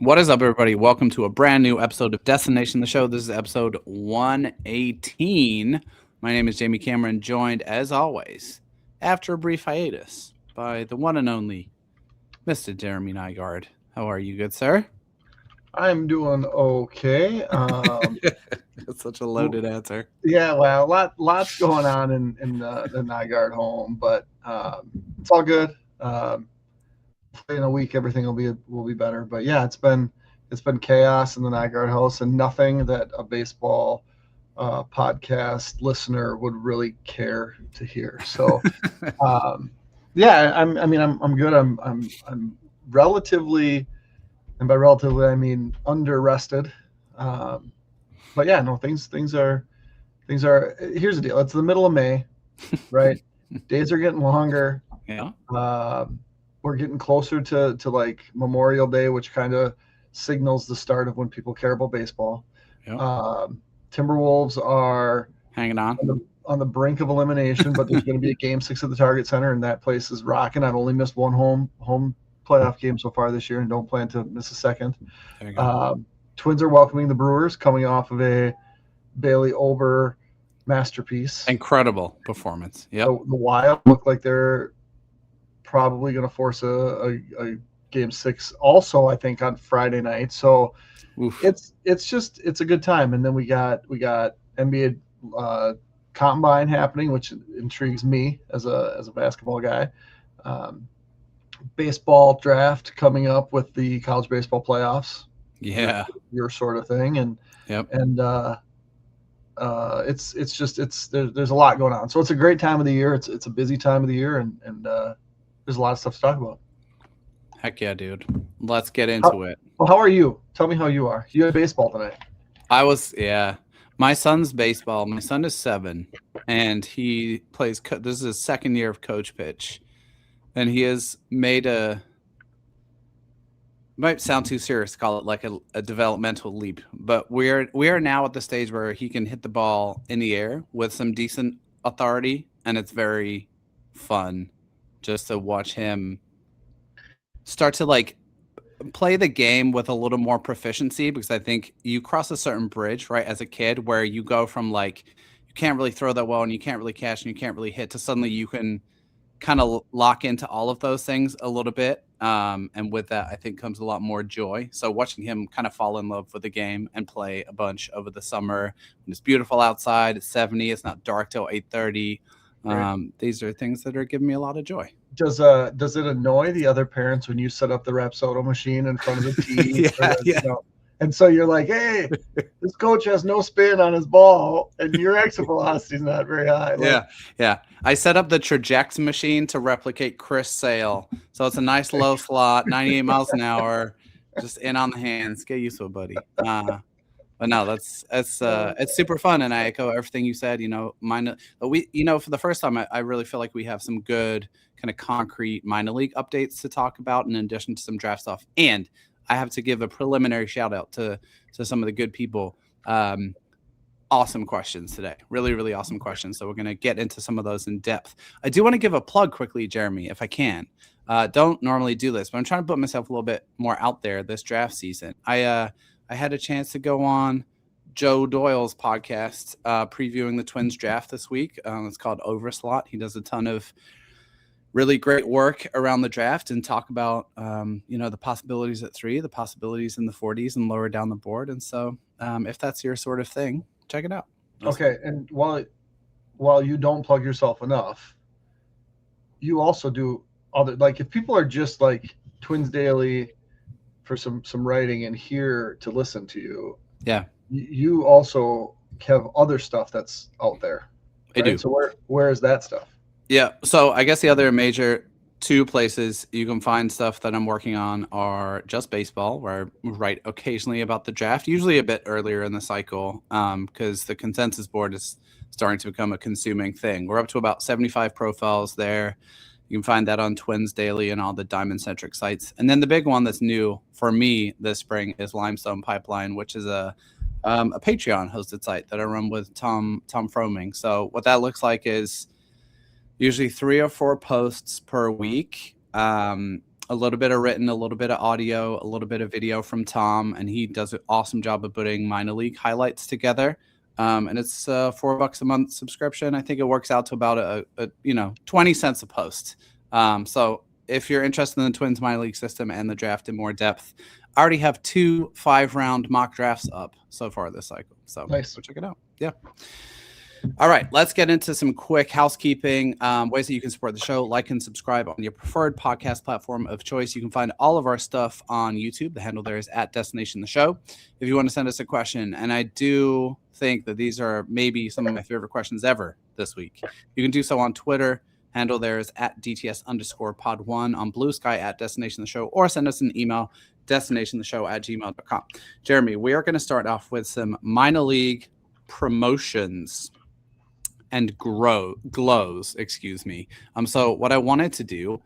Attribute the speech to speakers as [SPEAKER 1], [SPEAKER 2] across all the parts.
[SPEAKER 1] What is up, everybody? Welcome to a brand new episode of Destination the Show. This is episode 118. My name is Jamie Cameron, joined, as always, after a brief hiatus, by the one and only Mr. Jeremy Nygaard. How are you, good sir?
[SPEAKER 2] I'm doing okay.
[SPEAKER 1] That's such a loaded answer.
[SPEAKER 2] Yeah, well, lots going on in the Nygaard home, but it's all good. Hopefully in a week everything will be better. But yeah, it's been chaos in the Nygaard house, and nothing that a baseball podcast listener would really care to hear. So yeah, I'm good. I'm relatively, and by relatively I mean under rested. But yeah, no, things are. Here's the deal. It's the middle of May, right? Days are getting longer.
[SPEAKER 1] Yeah.
[SPEAKER 2] We're getting closer to like Memorial Day, which kind of signals the start of when people care about baseball.
[SPEAKER 1] Yeah.
[SPEAKER 2] Timberwolves are
[SPEAKER 1] Hanging on.
[SPEAKER 2] on the brink of elimination, but there's going to be a Game 6 at the Target Center, and that place is rocking. I've only missed one home playoff game so far this year, and don't plan to miss a second.
[SPEAKER 1] There you go.
[SPEAKER 2] Twins are welcoming the Brewers, coming off of a Bailey Ober masterpiece.
[SPEAKER 1] Incredible performance. Yep.
[SPEAKER 2] The Wild look like they're probably going to force a Game 6 also, I think, on Friday night. So
[SPEAKER 1] Oof.
[SPEAKER 2] it's a good time. And then we got NBA Combine happening, which intrigues me as a basketball guy. Baseball draft coming up with the college baseball playoffs.
[SPEAKER 1] Yeah.
[SPEAKER 2] Your sort of thing. And
[SPEAKER 1] Yep.
[SPEAKER 2] There's a lot going on. So it's a great time of the year. It's a busy time of the year, and there's a lot of stuff to talk about.
[SPEAKER 1] Heck yeah, dude. Let's get into it.
[SPEAKER 2] Well, how are you? Tell me how you are. You had baseball tonight.
[SPEAKER 1] Yeah. My son's baseball. My son is 7, and he plays. This is his second year of coach pitch, and he has made might sound too serious to call it like a developmental leap, but we are now at the stage where he can hit the ball in the air with some decent authority, and it's very fun just to watch him start to like play the game with a little more proficiency, because I think you cross a certain bridge, right, as a kid, where you go from like you can't really throw that well and you can't really catch and you can't really hit, to suddenly you can kind of lock into all of those things a little bit. And with that, I think comes a lot more joy. So watching him kind of fall in love with the game and play a bunch over the summer when it's beautiful outside, it's 70, it's not dark till 8:30.
[SPEAKER 2] Right.
[SPEAKER 1] These are things that are giving me a lot of joy.
[SPEAKER 2] Does it annoy the other parents when you set up the Rapsodo machine in front of the tee?
[SPEAKER 1] Yeah.
[SPEAKER 2] And so you're like, hey, this coach has no spin on his ball, and your exit velocity is not very high.
[SPEAKER 1] Yeah. I set up the Trajex machine to replicate Chris Sale. So it's a nice low slot, 98 miles an hour, just in on the hands. Get used to it, buddy. But no, it's super fun, and I echo everything you said. For the first time, I really feel like we have some good kind of concrete minor league updates to talk about, in addition to some draft stuff. And I have to give a preliminary shout out to some of the good people. Awesome questions today. Really, really awesome questions. So we're going to get into some of those in depth. I do want to give a plug quickly, Jeremy, if I can. Don't normally do this, but I'm trying to put myself a little bit more out there this draft season. I had a chance to go on Joe Doyle's podcast previewing the Twins draft this week. It's called Overslot. He does a ton of really great work around the draft and talk about, the possibilities at 3, the possibilities in the 40s and lower down the board. And so if that's your sort of thing, check it out.
[SPEAKER 2] Okay. And while you don't plug yourself enough, you also do other, like if people are just like Twins Daily for some writing and here to listen to you.
[SPEAKER 1] Yeah.
[SPEAKER 2] You also have other stuff that's out there.
[SPEAKER 1] Right? I do.
[SPEAKER 2] So where is that stuff?
[SPEAKER 1] Yeah. So I guess the other major 2 places you can find stuff that I'm working on are Just Baseball, where I write occasionally about the draft, usually a bit earlier in the cycle, because the consensus board is starting to become a consuming thing. We're up to about 75 profiles there. You can find that on Twins Daily and all the diamond-centric sites. And then the big one that's new for me this spring is Limestone Pipeline, which is a Patreon-hosted site that I run with Tom Froming. So what that looks like is usually 3 or 4 posts per week, a a little bit of written, a little bit of audio, a little bit of video from Tom, and he does an awesome job of putting minor league highlights together. And it's $4 a month subscription. I think it works out to about a 20 cents a post. So if you're interested in the Twins minor league system and the draft in more depth, I already have 2 5-round mock drafts up so far this cycle. So
[SPEAKER 2] Nice.
[SPEAKER 1] Go check it out. Yeah. All right, let's get into some quick housekeeping ways that you can support the show. Like and subscribe on your preferred podcast platform of choice. You can find all of our stuff on YouTube. The handle there is @Destination the Show. If you want to send us a question, and I do think that these are maybe some of my favorite questions ever this week, you can do so on Twitter. Handle there is @DTS_pod1, on Blue Sky @Destination the Show, or send us an email, destinationtheshow@gmail.com. Jeremy, we are going to start off with some minor league promotions and glows, excuse me. So what I wanted to do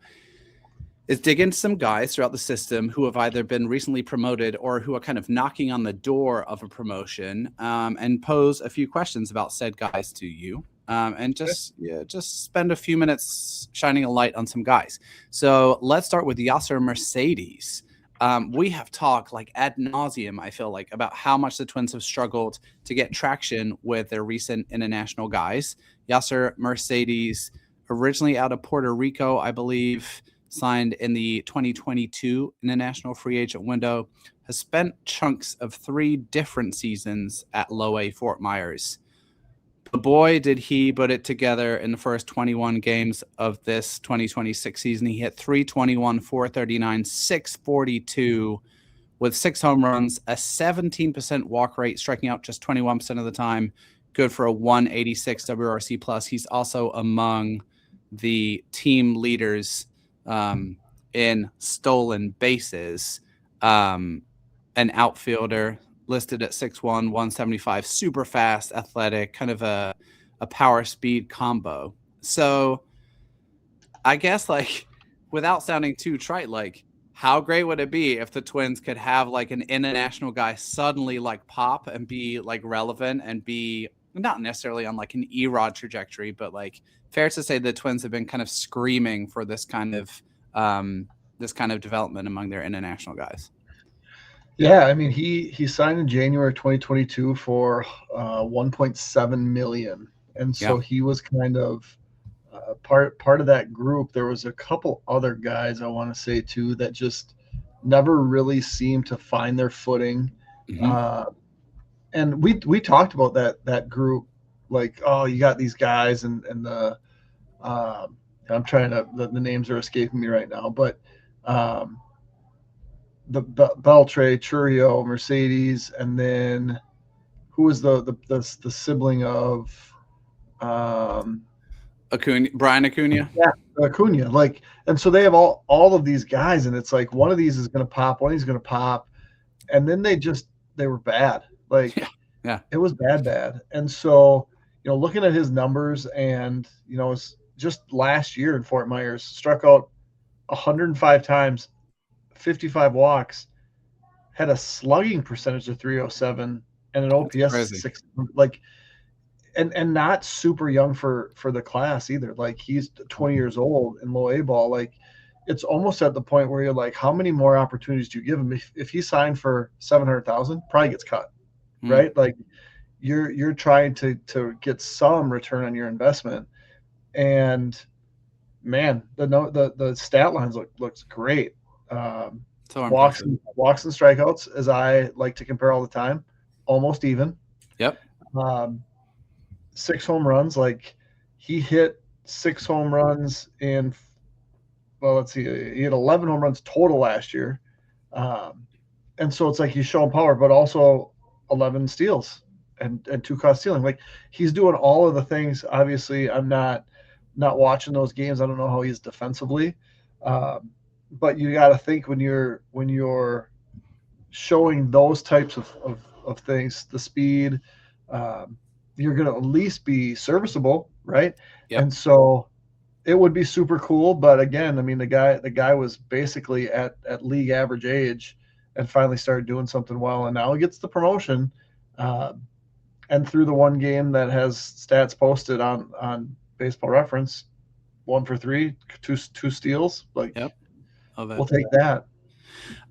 [SPEAKER 1] is dig into some guys throughout the system who have either been recently promoted or who are kind of knocking on the door of a promotion, and pose a few questions about said guys to you. And just spend a few minutes shining a light on some guys. So let's start with Yasser Mercedes. We have talked like ad nauseum, I feel like, about how much the Twins have struggled to get traction with their recent international guys. Yasser Mercedes, originally out of Puerto Rico, I believe, signed in the 2022 international free agent window, has spent chunks of 3 different seasons at Low A Fort Myers. But boy, did he put it together in the first 21 games of this 2026 season. He hit .321, .439, .642 with 6 home runs, a 17% walk rate, striking out just 21% of the time. Good for a 186 WRC plus. He's also among the team leaders in stolen bases. An outfielder listed at 6'1", 175, super fast, athletic, kind of a power speed combo. So I guess, like, without sounding too trite, like, how great would it be if the Twins could have like an international guy suddenly like pop and be like relevant and be not necessarily on like an Erod trajectory, but like fair to say the Twins have been kind of screaming for this kind of development among their international guys.
[SPEAKER 2] Yeah, I mean, he signed in January 2022 for 1.7 million, and so he was kind of part of that group. There was a couple other guys I want to say too that just never really seemed to find their footing. And we talked about that group, like, oh, you got these guys, and the I'm trying to, the names are escaping me right now, but the Beltre, Churio, Mercedes, and then who was the sibling of
[SPEAKER 1] Acuna, Brian Acuna?
[SPEAKER 2] Yeah, Acuna. Like, and so they have all of these guys, and it's like one of these is going to pop, one of these is going to pop, and then they were bad. Like,
[SPEAKER 1] yeah,
[SPEAKER 2] it was bad. And so, looking at his numbers, and it's just last year in Fort Myers, struck out 105 times, 55 walks, had a slugging percentage of 307 and an OPS of 6. Like, and not super young for the class either. Like, he's 20 years old in low A ball. Like, it's almost at the point where you're like, how many more opportunities do you give him? If he signed for 700,000, probably gets cut, right? Like, you're trying to get some return on your investment. And man, the stat lines looks great. Walks and strikeouts, as I like to compare all the time, almost even.
[SPEAKER 1] Yep.
[SPEAKER 2] 6 home runs. Like, he hit 6 home runs in, well, let's see, he had 11 home runs total last year. And so it's like he's showing power, but also 11 steals and 2 caught stealing. Like, he's doing all of the things. Obviously, I'm not watching those games. I don't know how he is defensively. But you got to think when you're showing those types of things, the speed, you're going to at least be serviceable, right?
[SPEAKER 1] Yep.
[SPEAKER 2] And so it would be super cool. But again, I mean, the guy was basically at league average age and finally started doing something well. And now he gets the promotion. And through the one game that has stats posted on Baseball Reference, 1 for 3, two steals. Like,
[SPEAKER 1] yep. Love it.
[SPEAKER 2] We'll take that.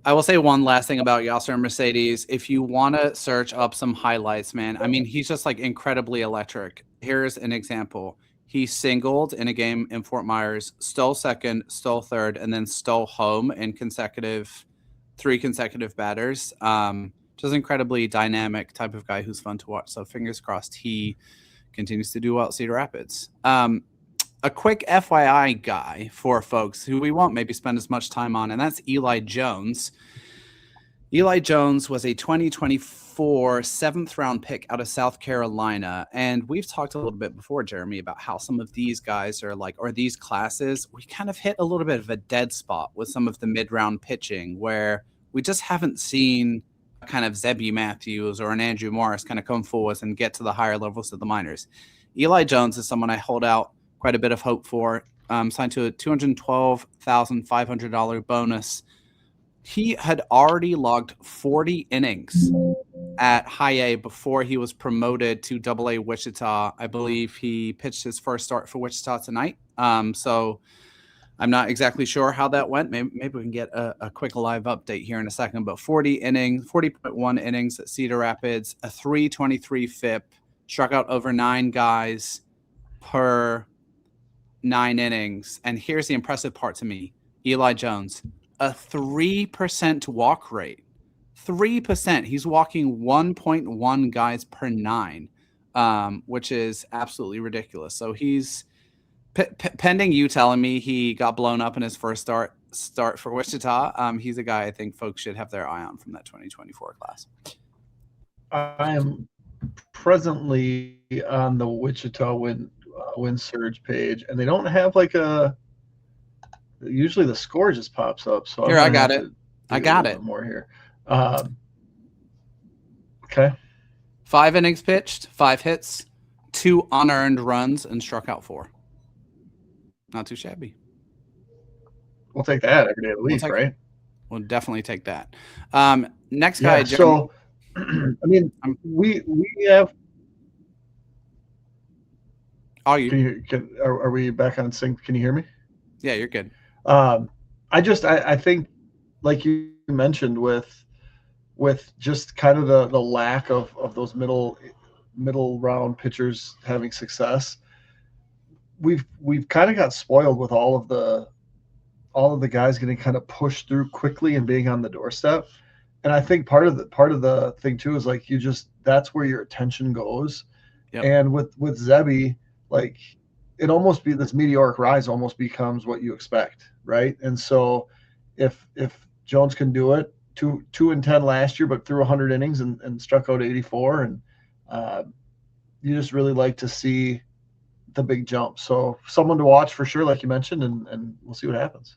[SPEAKER 1] I will say one last thing about Yasser Mercedes. If you want to search up some highlights, man, I mean, he's just like incredibly electric. Here's an example. He singled in a game in Fort Myers, stole second, stole third, and then stole home in three consecutive batters. Just incredibly dynamic type of guy who's fun to watch. So fingers crossed he continues to do well at Cedar Rapids. A quick FYI guy for folks who we won't maybe spend as much time on, and that's Eli Jones. Eli Jones was a 2024 seventh round pick out of South Carolina. And we've talked a little bit before, Jeremy, about how some of these guys are like, or these classes, we kind of hit a little bit of a dead spot with some of the mid-round pitching where we just haven't seen a kind of Zebby Matthews or an Andrew Morris kind of come forward and get to the higher levels of the minors. Eli Jones is someone I hold out quite a bit of hope for. Signed to a $212,500 bonus. He had already logged 40 innings at High A before he was promoted to Double A Wichita. I believe he pitched his first start for Wichita tonight. So I'm not exactly sure how that went. Maybe we can get a quick live update here in a second. But 40.1 innings at Cedar Rapids, a 3.23 FIP, struck out over 9 guys per 9 innings. And here's the impressive part to me. Eli Jones, a 3% walk rate. 3%. He's walking 1.1 guys per 9, which is absolutely ridiculous. So he's pending you telling me he got blown up in his first start for Wichita. He's a guy I think folks should have their eye on from that 2024 class.
[SPEAKER 2] I am presently on the Wichita win surge page, and they don't have like a. Usually the score just pops up. So
[SPEAKER 1] here, I got it. I got it.
[SPEAKER 2] More here. Okay.
[SPEAKER 1] 5 innings pitched, 5 hits, 2 unearned runs, and struck out 4. Not too shabby.
[SPEAKER 2] We'll take that every day of the week, right?
[SPEAKER 1] We'll definitely take that. Next guy.
[SPEAKER 2] Yeah, so, I mean, we have. Are we back on sync? Can you hear me?
[SPEAKER 1] Yeah, you're good.
[SPEAKER 2] I think, like you mentioned, with just kind of the lack of those middle round pitchers having success, we've kind of got spoiled with all of the guys getting kind of pushed through quickly and being on the doorstep. And I think part of the thing too is like that's where your attention goes.
[SPEAKER 1] Yep.
[SPEAKER 2] And with Zebby, like it almost this meteoric rise almost becomes what you expect, right? And so if Jones can do it, 2-10 last year, but threw 100 innings and struck out 84, and you just really like to see the big jump. So someone to watch for sure, like you mentioned, and we'll see what happens.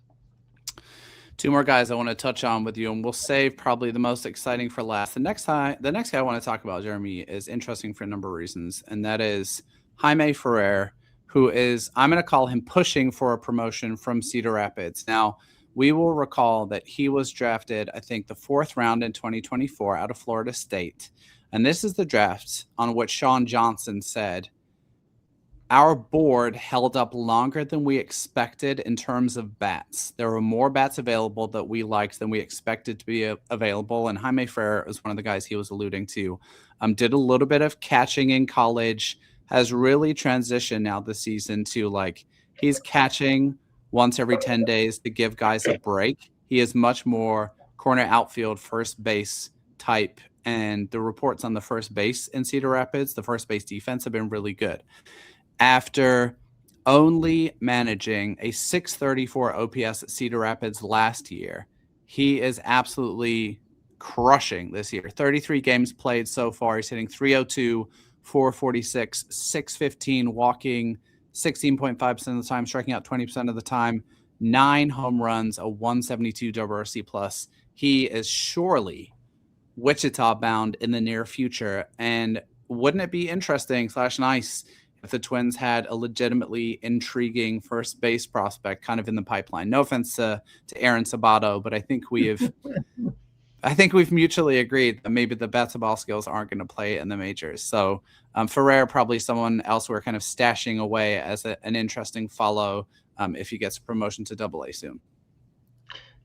[SPEAKER 1] 2 more guys I want to touch on with you, and we'll save probably the most exciting for last. The next guy I want to talk about, Jeremy, is interesting for a number of reasons, and that is Jaime Ferrer, who is, I'm going to call him pushing for a promotion from Cedar Rapids. Now, we will recall that he was drafted, I think, the 4th round in 2024 out of Florida State. And this is the draft on which Sean Johnson said, our board held up longer than we expected in terms of bats. There were more bats available that we liked than we expected to be available. And Jaime Ferrer is one of the guys he was alluding to. Did a little bit of catching in college, has really transitioned now this season to like he's catching once every 10 days to give guys a break. He is much more corner outfield, first base type. And the reports on the first base in Cedar Rapids, the first base defense have been really good. After only managing a 634 OPS at Cedar Rapids last year, he is absolutely crushing this year. 33 games played so far. He's hitting 302, 446, 615, walking 16.5% of the time, striking out 20% of the time, 9 home runs, a 172 WRC plus. He is surely Wichita bound in the near future. And wouldn't it be interesting / nice if the Twins had a legitimately intriguing first base prospect kind of in the pipeline? No offense to Aaron Sabato, but I think we've mutually agreed that maybe the basketball skills aren't going to play in the majors. So Ferrer, probably someone else we're kind of stashing away as an interesting follow if he gets a promotion to Double A soon.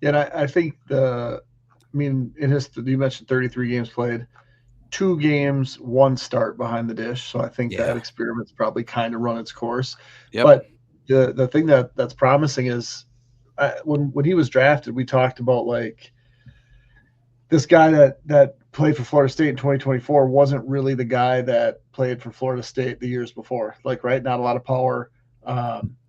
[SPEAKER 2] Yeah, and I think in his, you mentioned 33 games played, 2 games, 1 start behind the dish. So I think that
[SPEAKER 1] Yeah.
[SPEAKER 2] experiment's probably kind of run its course.
[SPEAKER 1] Yep.
[SPEAKER 2] But the thing that's promising is when he was drafted, we talked about like this guy that played for Florida State in 2024 wasn't really the guy that played for Florida State the years before. Like, right, not a lot of power.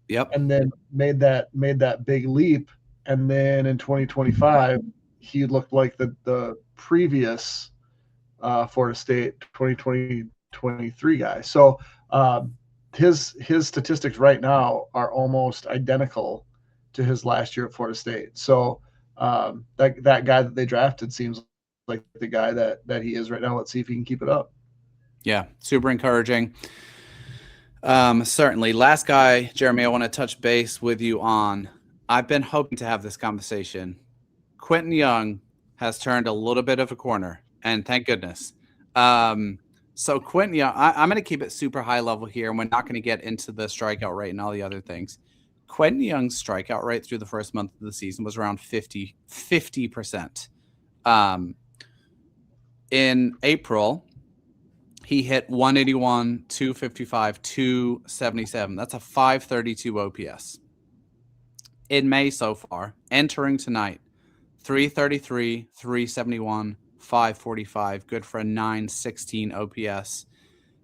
[SPEAKER 1] Yep.
[SPEAKER 2] And then made that big leap. And then in 2025, he looked like the previous Florida State 2023 guy. So his statistics right now are almost identical to his last year at Florida State. So that guy that they drafted seems like the guy that he is right now. Let's see if he can keep it up.
[SPEAKER 1] Yeah, super encouraging. Certainly. Last guy, Jeremy, I want to touch base with you on. I've been hoping to have this conversation. Quentin Young has turned a little bit of a corner, and thank goodness. So Quentin Young, I'm going to keep it super high level here, and we're not going to get into the strikeout rate and all the other things. Quentin Young's strikeout rate through the first month of the season was around 50%. In April, he hit 181, 255, 277. That's a 532 OPS. In May so far, entering tonight, 333, 371, 545, good for a 916 OPS.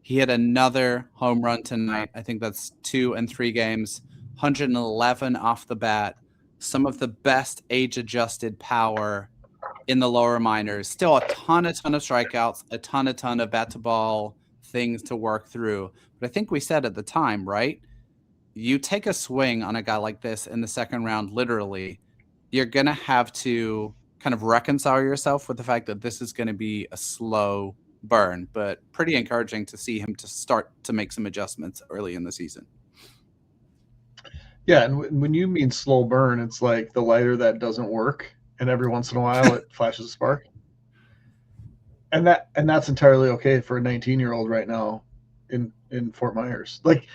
[SPEAKER 1] He hit another home run tonight. I think that's 2 and 3 games, 111 off the bat. Some of the best age-adjusted power in the lower minors. Still a ton of strikeouts, a ton of bat-to-ball things to work through. But I think we said at the time, right? You take a swing on a guy like this in the second round, literally, you're going to have to kind of reconcile yourself with the fact that this is going to be a slow burn, but pretty encouraging to see him to start to make some adjustments early in the season.
[SPEAKER 2] Yeah, and when you mean slow burn, it's like the lighter that doesn't work, and every once in a while it flashes a spark. And that's entirely okay for a 19-year-old right now in Fort Myers. Like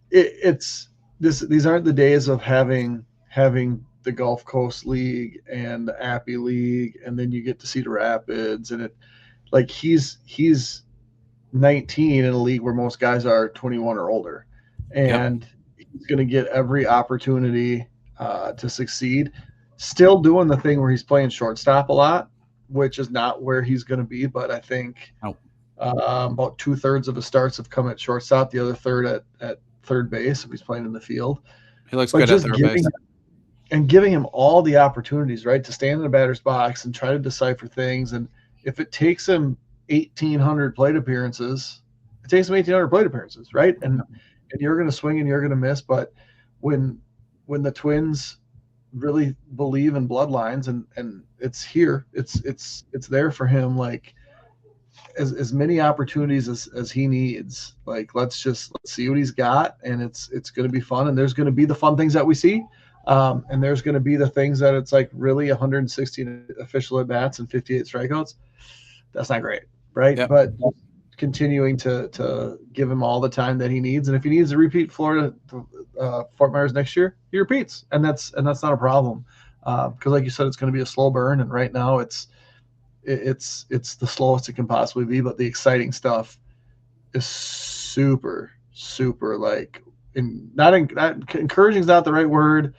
[SPEAKER 2] these aren't the days of having the Gulf Coast League and the Appy League, and then you get to Cedar Rapids, and he's 19 in a league where most guys are 21 or older, and he's going to get every opportunity to succeed. Still doing the thing where he's playing shortstop a lot, which is not where he's going to be, but I think about 2/3 of his starts have come at shortstop, the other third at third base if he's playing in the field.
[SPEAKER 1] He looks good at third base.
[SPEAKER 2] And giving him all the opportunities, right, to stand in the batter's box and try to decipher things. And if it takes him 1,800 plate appearances, it takes him 1,800 plate appearances, right? And you're going to swing and you're going to miss. But when the Twins really believe in bloodlines and it's here, it's there for him, like as many opportunities as he needs. Like let's see what he's got, and it's going to be fun. And there's going to be the fun things that we see. And there's going to be the things that it's like really 116 official at bats and 58 strikeouts. That's not great, right?
[SPEAKER 1] Yep.
[SPEAKER 2] But continuing to give him all the time that he needs, and if he needs to repeat Fort Myers next year, he repeats, and that's not a problem. Because like you said, it's going to be a slow burn, and right now it's the slowest it can possibly be. But the exciting stuff is super like encouraging is not the right word.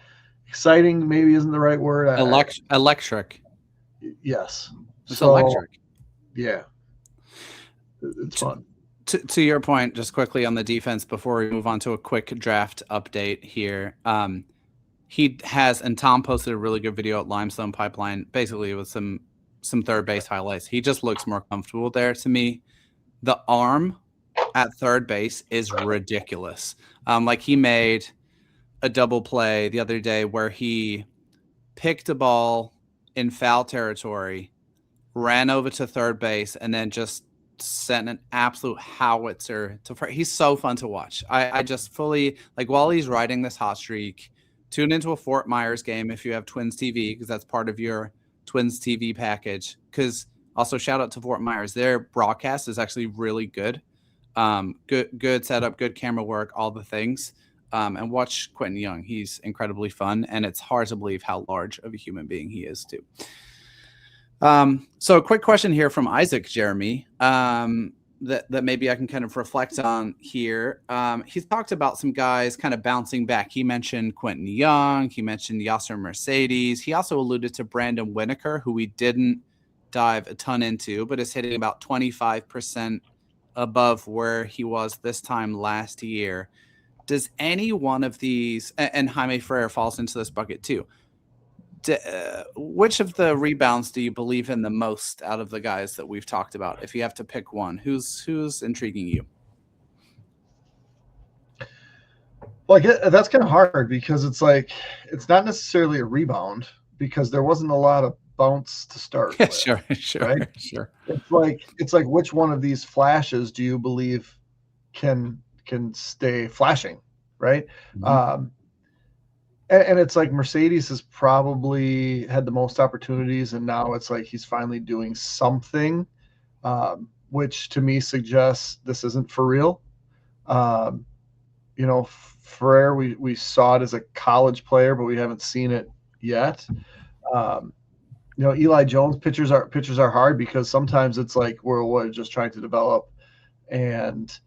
[SPEAKER 2] Exciting maybe isn't the right word.
[SPEAKER 1] Electric.
[SPEAKER 2] Yes.
[SPEAKER 1] It's electric.
[SPEAKER 2] Yeah. It's fun.
[SPEAKER 1] To your point, just quickly on the defense before we move on to a quick draft update here. He has, and Tom posted a really good video at Limestone Pipeline, basically with some third base highlights. He just looks more comfortable there to me. The arm at third base is ridiculous. Like he made a double play the other day where he picked a ball in foul territory, ran over to third base, and then just sent an absolute howitzer to first. He's so fun to watch. I just fully, like, while he's riding this hot streak, tune into a Fort Myers game if you have Twins TV, because that's part of your Twins TV package. Because also shout out to Fort Myers. Their broadcast is actually really good. Good setup, good camera work, all the things. and watch Quentin Young. He's incredibly fun, and it's hard to believe how large of a human being he is too. So a quick question here from Isaac Jeremy, that maybe I can kind of reflect on here. He's talked about some guys kind of bouncing back. He mentioned Quentin Young. He mentioned Yasser Mercedes. He also alluded to Brandon Winokur, who we didn't dive a ton into, but is hitting about 25% above where he was this time last year. Does any one of these, and Jaime Ferrer falls into this bucket too, which of the rebounds do you believe in the most out of the guys that we've talked about? If you have to pick one, who's intriguing you?
[SPEAKER 2] Well, that's kind of hard because it's like it's not necessarily a rebound because there wasn't a lot of bounce to start with.
[SPEAKER 1] Sure.
[SPEAKER 2] Right? Sure. It's like which one of these flashes do you believe can stay flashing, right? Mm-hmm. And it's like Mercedes has probably had the most opportunities, and now it's like he's finally doing something, which to me suggests this isn't for real. Ferrer, we saw it as a college player, but we haven't seen it yet. Eli Jones pitchers are hard because sometimes it's like we're just trying to develop, and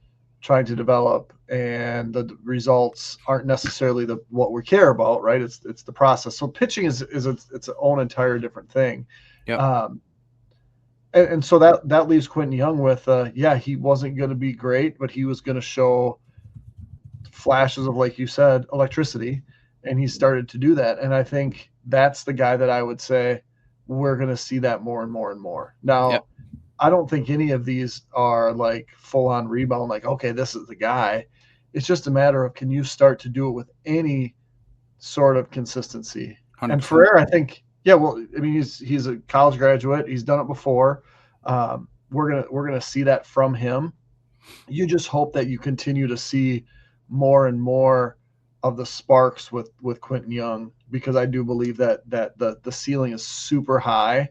[SPEAKER 2] the results aren't necessarily what we care about, right? It's the process. So pitching is its own entire different thing. Yep. And so that leaves Quentin Young with he wasn't going to be great, but he was going to show flashes of, like you said, electricity, and he started to do that. And I think that's the guy that I would say we're going to see that more and more and more. Now, yep. I don't think any of these are like full on rebound, like, okay, this is the guy. It's just a matter of, can you start to do it with any sort of consistency? 100%. And Ferrer, I think, he's a college graduate. He's done it before. We're gonna see that from him. You just hope that you continue to see more and more of the sparks with Quentin Young, because I do believe that the ceiling is super high.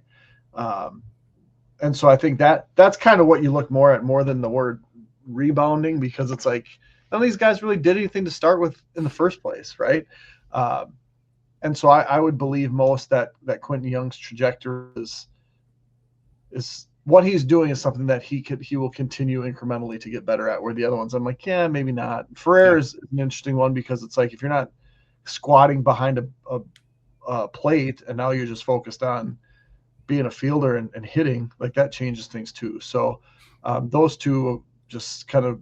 [SPEAKER 2] And so I think that's kind of what you look more at, more than the word rebounding, because it's like none of these guys really did anything to start with in the first place, right? And so I would believe most that Quentin Young's trajectory is what he's doing is something that he will continue incrementally to get better at, where the other ones I'm like, yeah, maybe not. Ferrer is an interesting one because it's like if you're not squatting behind a plate and now you're just focused on being a fielder and hitting, like that changes things too. So those two just kind of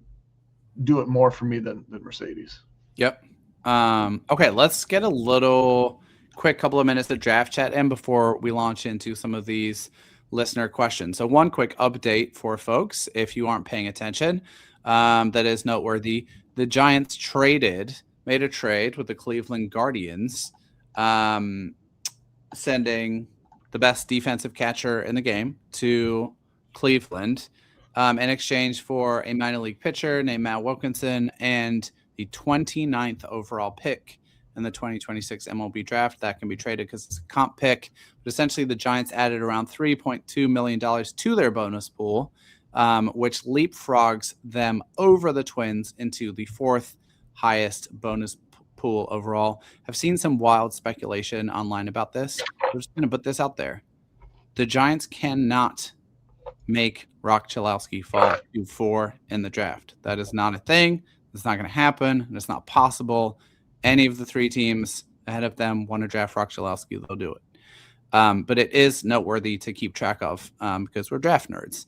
[SPEAKER 2] do it more for me than Mercedes.
[SPEAKER 1] Yep. Okay, let's get a little quick couple of minutes of draft chat in before we launch into some of these listener questions. So one quick update for folks, if you aren't paying attention, that is noteworthy. The Giants made a trade with the Cleveland Guardians, sending the best defensive catcher in the game to Cleveland in exchange for a minor league pitcher named Matt Wilkinson and the 29th overall pick in the 2026 MLB draft. That can be traded because it's a comp pick. But essentially, the Giants added around $3.2 million to their bonus pool, which leapfrogs them over the Twins into the fourth highest bonus pool overall. I've seen some wild speculation online about this. I'm just going to put this out there. The Giants cannot make Rock Chalowski fall to 4 in the draft. That is not a thing. It's not going to happen. And it's not possible. Any of the 3 teams ahead of them want to draft Rock Chalowski, they'll do it. But it is noteworthy to keep track of because we're draft nerds.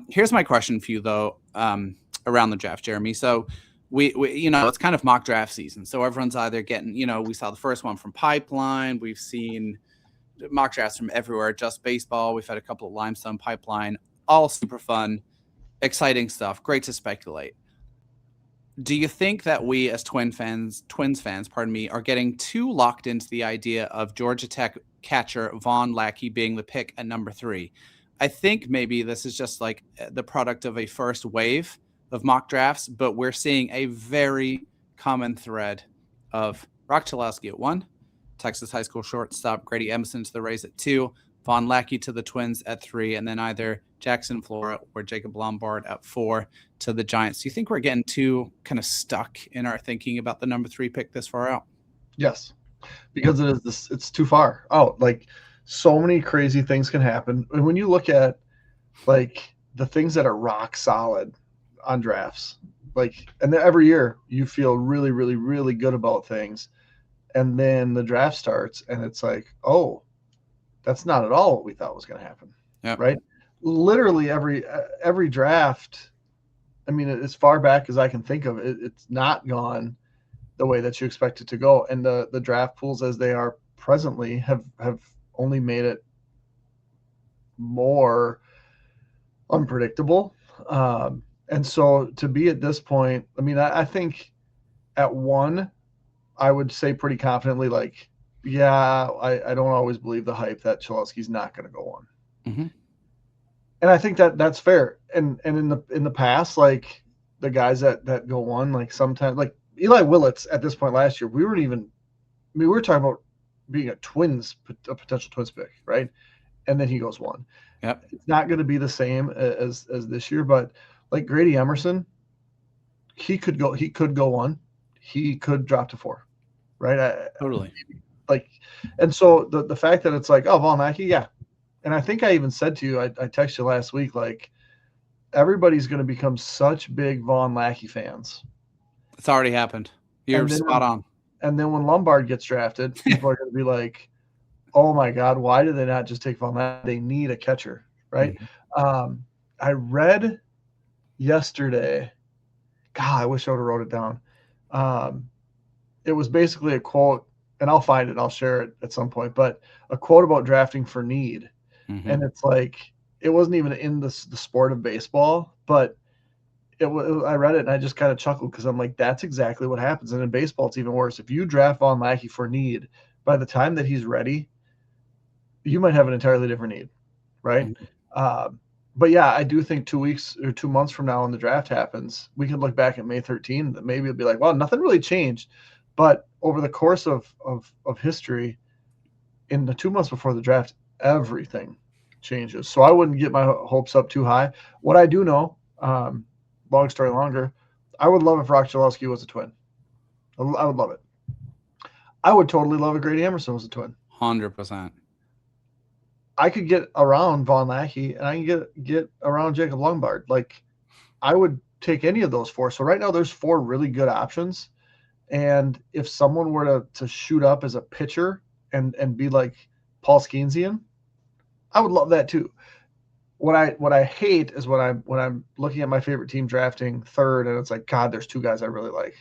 [SPEAKER 1] Here's my question for you, though, around the draft, Jeremy. So we it's kind of mock draft season. So everyone's either getting, we saw the first one from Pipeline. We've seen mock drafts from everywhere, Just Baseball. We've had a couple of Limestone, Pipeline, all super fun, exciting stuff. Great to speculate. Do you think that we as Twins fans, are getting too locked into the idea of Georgia Tech catcher Vaughn Lackey being the pick at number 3? I think maybe this is just like the product of a first wave of mock drafts, but we're seeing a very common thread of Rock Chalowski at 1, Texas high school shortstop Grady Emerson to the Rays at 2, Von Lackey to the Twins at 3, and then either Jackson Flora or Jacob Lombard at 4 to the Giants. Do you think we're getting too kind of stuck in our thinking about the number 3 pick this far out?
[SPEAKER 2] Yes, because it's too far out. Like, so many crazy things can happen. And when you look at like the things that are rock solid on drafts, like, and then every year you feel really, really, really good about things. And then the draft starts and it's like, oh, that's not at all what we thought was going to happen.
[SPEAKER 1] Yep.
[SPEAKER 2] Right. Literally every draft. I mean, as far back as I can think of, it's not gone the way that you expect it to go. And the draft pools as they are presently have only made it more unpredictable. And so to be at this point, I mean, I think at 1, I would say pretty confidently, like, yeah, I don't always believe the hype that Cholowski's not going to go 1.
[SPEAKER 1] Mm-hmm.
[SPEAKER 2] And I think that's fair. And in the past, like the guys that go 1, like sometimes, like Eli Willits at this point last year, we were talking about being a potential Twins pick, right? And then he goes 1.
[SPEAKER 1] Yep.
[SPEAKER 2] It's not going to be the same as this year, but like Grady Emerson, he could go 1. He could drop to 4, right?
[SPEAKER 1] Totally.
[SPEAKER 2] Like, and so the fact that it's like, oh, Von Lackey, yeah. And I think I even said to you, I texted you last week, like, everybody's going to become such big Von Lackey fans.
[SPEAKER 1] It's already happened. You're spot on.
[SPEAKER 2] And then when Lombard gets drafted, people are going to be like, oh my God, why did they not just take Von Lackey? They need a catcher, right? Mm-hmm. I read yesterday, God, I wish I would have wrote it down. It was basically a quote, and I'll find it, I'll share it at some point, but a quote about drafting for need. Mm-hmm. And it's like, it wasn't even in the sport of baseball, but I read it and I just kind of chuckled because I'm like, that's exactly what happens. And in baseball, it's even worse. If you draft Von Lackey for need, by the time that he's ready, you might have an entirely different need, right? Mm-hmm. But yeah, I do think 2 weeks or 2 months from now when the draft happens, we can look back at May 13th, that maybe it'll be like, well, nothing really changed. But over the course of history, in the 2 months before the draft, everything changes. So I wouldn't get my hopes up too high. What I do know, long story longer, I would love if Rock Cholowski was a Twin. I would love it. I would totally love if Grady Emerson was a Twin.
[SPEAKER 1] 100%.
[SPEAKER 2] I could get around Von Lackey and I can get around Jacob Lombard. Like, I would take any of those 4. So right now there's 4 really good options. And if someone were to shoot up as a pitcher and be like Paul Skeensian, I would love that too. What I hate is when I'm looking at my favorite team drafting 3rd and it's like, God, there's 2 guys I really like.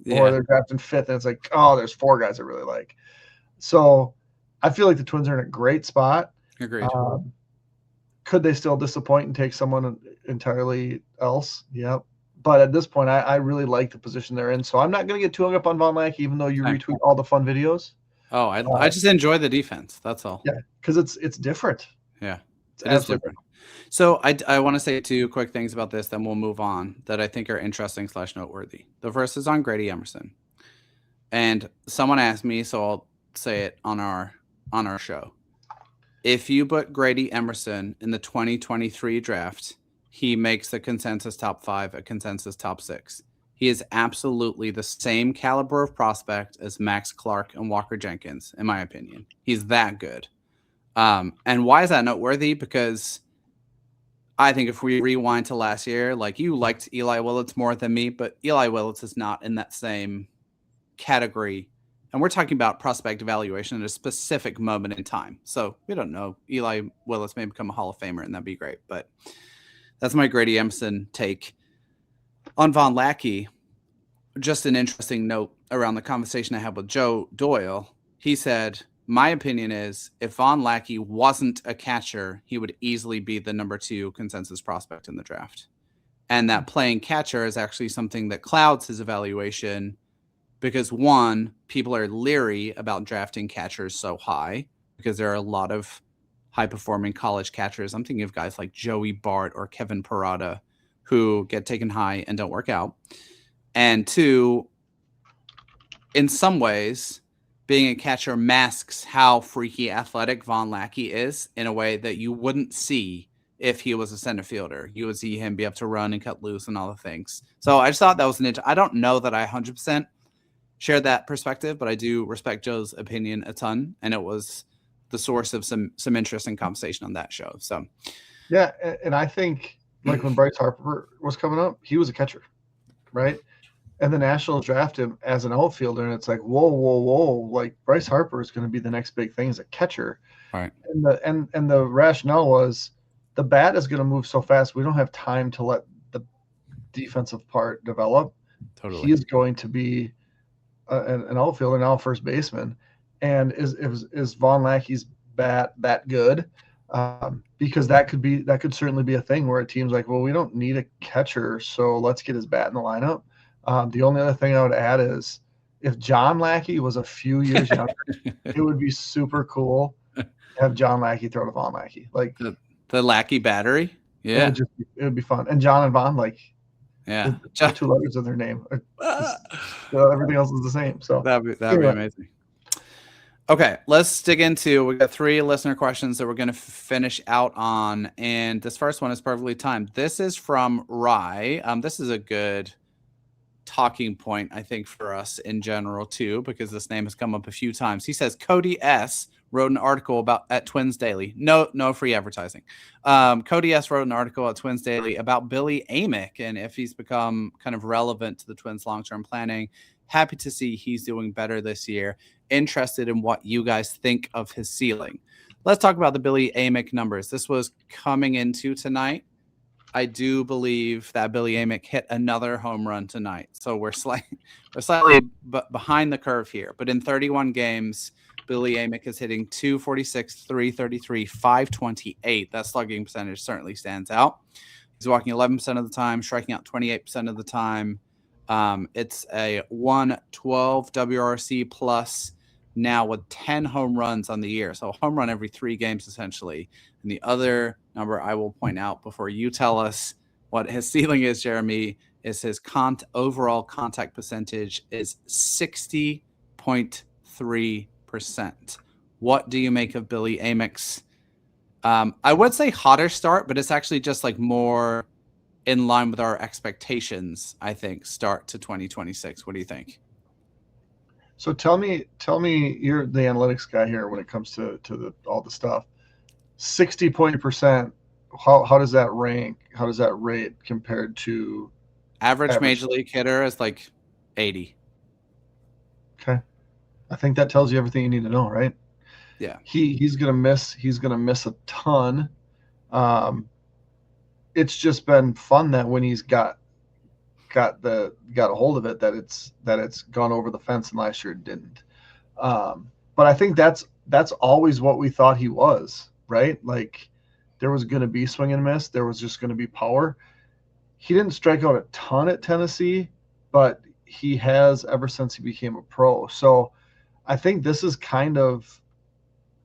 [SPEAKER 2] Yeah. Or they're drafting 5th and it's like, oh, there's 4 guys I really like. So I feel like the Twins are in a great spot.
[SPEAKER 1] Agreed.
[SPEAKER 2] Could they still disappoint and take someone entirely else? Yep. But at this point, I really like the position they're in. So I'm not going to get too hung up on Von Lackey, even though you retweet all the fun videos.
[SPEAKER 1] Oh, I just enjoy the defense. That's all.
[SPEAKER 2] Yeah, because it's different.
[SPEAKER 1] Yeah, it is different. So I want to say 2 quick things about this, then we'll move on, that I think are interesting / noteworthy. The first is on Grady Emerson. And someone asked me, so I'll say it on our show. If you put Grady Emerson in the 2023 draft, he makes the consensus top 5, a consensus top 6. He is absolutely the same caliber of prospect as Max Clark and Walker Jenkins, in my opinion. He's that good. And why is that noteworthy? Because I think if we rewind to last year, like, you liked Eli Willits more than me, but Eli Willits is not in that same category. And we're talking about prospect evaluation at a specific moment in time. So we don't know. Eli Willits may become a Hall of Famer, and that'd be great. But that's my Grady Emerson take. On Von Lackey, just an interesting note around the conversation I had with Joe Doyle. He said, my opinion is if Von Lackey wasn't a catcher, he would easily be the number 2 consensus prospect in the draft. And that playing catcher is actually something that clouds his evaluation because, 1, people are leery about drafting catchers so high because there are a lot of high-performing college catchers. I'm thinking of guys like Joey Bart or Kevin Parada who get taken high and don't work out. And 2, in some ways, being a catcher masks how freaky athletic Von Lackey is in a way that you wouldn't see if he was a center fielder. You would see him be able to run and cut loose and all the things. So I just thought that was an I don't know that I 100% share that perspective, but I do respect Joe's opinion a ton, and it was the source of some interesting conversation on that show. So
[SPEAKER 2] yeah, and I think like when Bryce Harper was coming up, he was a catcher, right? And the Nationals draft him as an outfielder, and it's like, whoa, like Bryce Harper is going to be the next big thing as a catcher.
[SPEAKER 1] Right.
[SPEAKER 2] And the rationale was the bat is going to move so fast, we don't have time to let the defensive part develop.
[SPEAKER 1] Totally.
[SPEAKER 2] He is going to be an outfielder, now a first baseman. And is Von Lackey's bat that good? Because that could certainly be a thing where a team's like, well, we don't need a catcher, so let's get his bat in the lineup. The only other thing I would add is if John Lackey was a few years younger, it would be super cool to have John Lackey throw to Von Lackey. Like
[SPEAKER 1] the Lackey battery. Yeah.
[SPEAKER 2] It would be fun. And John and Von, like,
[SPEAKER 1] yeah,
[SPEAKER 2] the 2 letters of their name. Everything else is the same. So
[SPEAKER 1] that'd be amazing. Okay, let's dig into. We got 3 listener questions that we're going to finish out on, and this first one is perfectly timed. This is from Rye. This is a good talking point, I think, for us in general too, because this name has come up a few times. He says Cody S wrote an article about at Twins Daily. No free advertising. Cody S wrote an article at Twins Daily about Billy Amick and if he's become kind of relevant to the Twins' long-term planning. Happy to see he's doing better this year. Interested in what you guys think of his ceiling. Let's talk about the Billy Amick numbers. This was coming into tonight. I do believe that Billy Amick hit another home run tonight. So we're slightly behind the curve here. But in 31 games, Billy Amick is hitting 246, 333, 528. That slugging percentage certainly stands out. He's walking 11% of the time, striking out 28% of the time. It's a 112 WRC plus now with 10 home runs on the year. So a home run every 3 games, essentially. And the other number I will point out before you tell us what his ceiling is, Jeremy, is his overall contact percentage is 60.3%. What do you make of Billy Amick's, I would say hotter start, but it's actually just like more in line with our expectations, I think, start to 2026. What do you think?
[SPEAKER 2] So tell me, you're the analytics guy here when it comes to all the stuff. 60%. How does that rank? How does that rate compared to
[SPEAKER 1] average major league hitter is like 80?
[SPEAKER 2] Okay, I think that tells you everything you need to know, right?
[SPEAKER 1] Yeah.
[SPEAKER 2] He's gonna miss a ton. It's just been fun that when he's got a hold of it, that it's gone over the fence, and last year it didn't. But I think that's always what we thought he was, right? Like there was going to be swing and miss. There was just going to be power. He didn't strike out a ton at Tennessee, but he has ever since he became a pro. So I think this is kind of